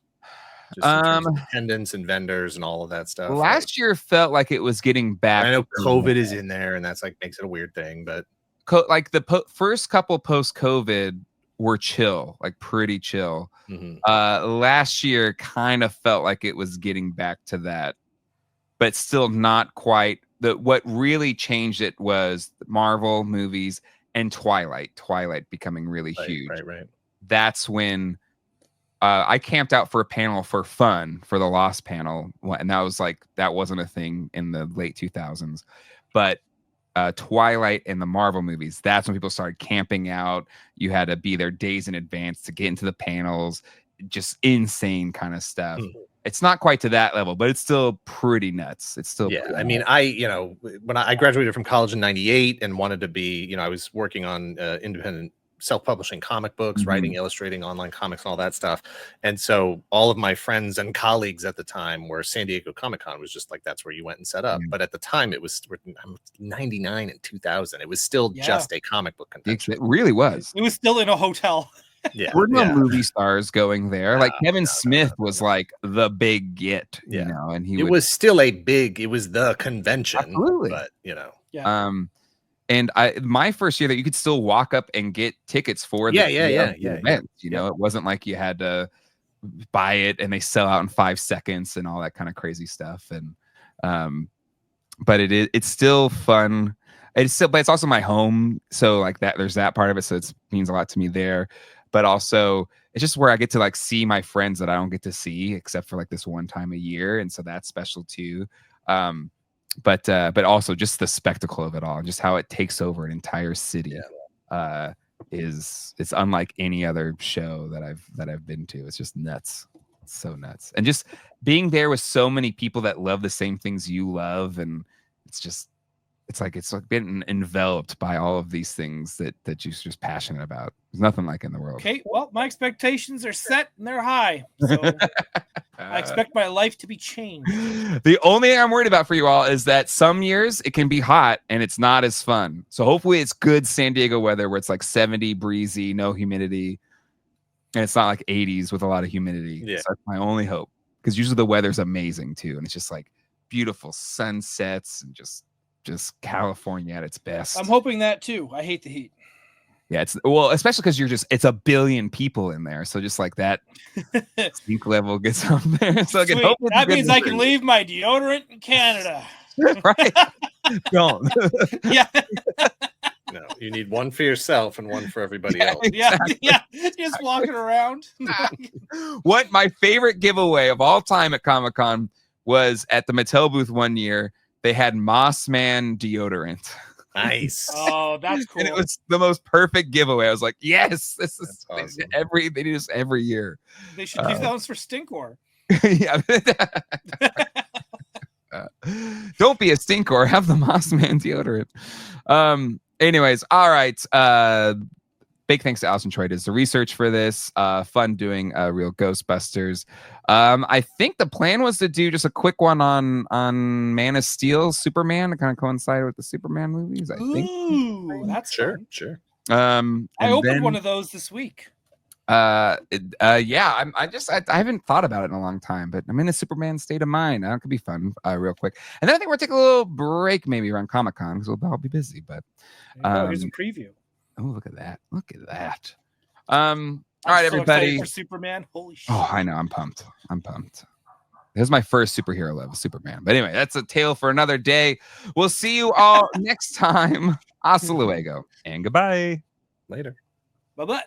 Just in terms of attendance and vendors and all of that stuff. Last year felt like it was getting back. I know COVID is in there, and that's like makes it a weird thing, but like the first couple post-COVID were chill, like pretty chill. Last year kind of felt like it was getting back to that, but still not quite. What really changed it was Marvel movies and Twilight becoming really huge. Right. That's when I camped out for a panel for fun for the Lost panel, and that wasn't a thing in the late 2000s, but Twilight and the Marvel movies, that's when people started camping out. You had to be there days in advance to get into the panels. Just insane kind of stuff. It's not quite to that level, but it's still pretty nuts. It's still I mean, when I graduated from college in '98 and wanted to be, I was working on independent self-publishing comic books, writing, illustrating online comics and all that stuff. And so all of my friends and colleagues at the time were San Diego Comic-Con was just like, that's where you went and set up. But at the time it was 99 and 2000. It was still just a comic book convention. It really was. It was still in a hotel. We're no movie stars going there. Like Kevin Smith was like the big get, you know, and it was still it was the convention. Absolutely. But you know. And my first year that you could still walk up and get tickets for the event. You know, it wasn't like you had to buy it and they sell out in 5 seconds and all that kind of crazy stuff. And but it's still fun. But it's also my home. So like that, there's that part of it. So it means a lot to me there. But also it's just where I get to like see my friends that I don't get to see except for like this one time a year. And so that's special too. But also just the spectacle of it all and just how it takes over an entire city it's unlike any other show that I've been to. It's just nuts. It's so nuts. And just being there with so many people that love the same things you love, and it's like getting enveloped by all of these things that you're just passionate about. There's nothing like it in the world. Okay, well, my expectations are set and they're high. So I expect my life to be changed. The only thing I'm worried about for you all is that some years it can be hot and it's not as fun. So hopefully it's good San Diego weather where it's like 70, breezy, no humidity. And it's not like 80s with a lot of humidity. Yeah. So that's my only hope. Because usually the weather's amazing too. And it's just like beautiful sunsets and just California at its best. I'm hoping that too. I hate the heat. Yeah, especially because it's 1 billion people in there. So just like that stink level gets up there. So that means I can leave my deodorant in Canada. Right. Don't. Yeah. No, you need one for yourself and one for everybody else. Exactly. Yeah. Just walking around. What my favorite giveaway of all time at Comic-Con was at the Mattel booth one year. They had Mossman deodorant. Nice. Oh, that's cool. And it was the most perfect giveaway. I was like, yes, this is awesome. They do this every year. They should use those for Stinkor. Yeah. Don't be a Stinkor. Have the Mossman deodorant. Anyways, all right. Big thanks to Allison Troy does the research for this. Fun doing Real Ghostbusters. I think the plan was to do just a quick one on Man of Steel, Superman, to kind of coincide with the Superman movies. I think. Ooh, that's sure. I opened one of those this week. Yeah. I haven't thought about it in a long time, but I'm in a Superman state of mind. That could be fun, real quick. And then I think we'll take a little break, maybe around Comic-Con because we'll all be busy. But here's a preview. Oh, look at that! Look at that! All right, everybody. For Superman, holy shit! Oh, I know. I'm pumped. This is my first superhero love, Superman. But anyway, that's a tale for another day. We'll see you all next time. Hasta luego and goodbye. Later. Bye-bye.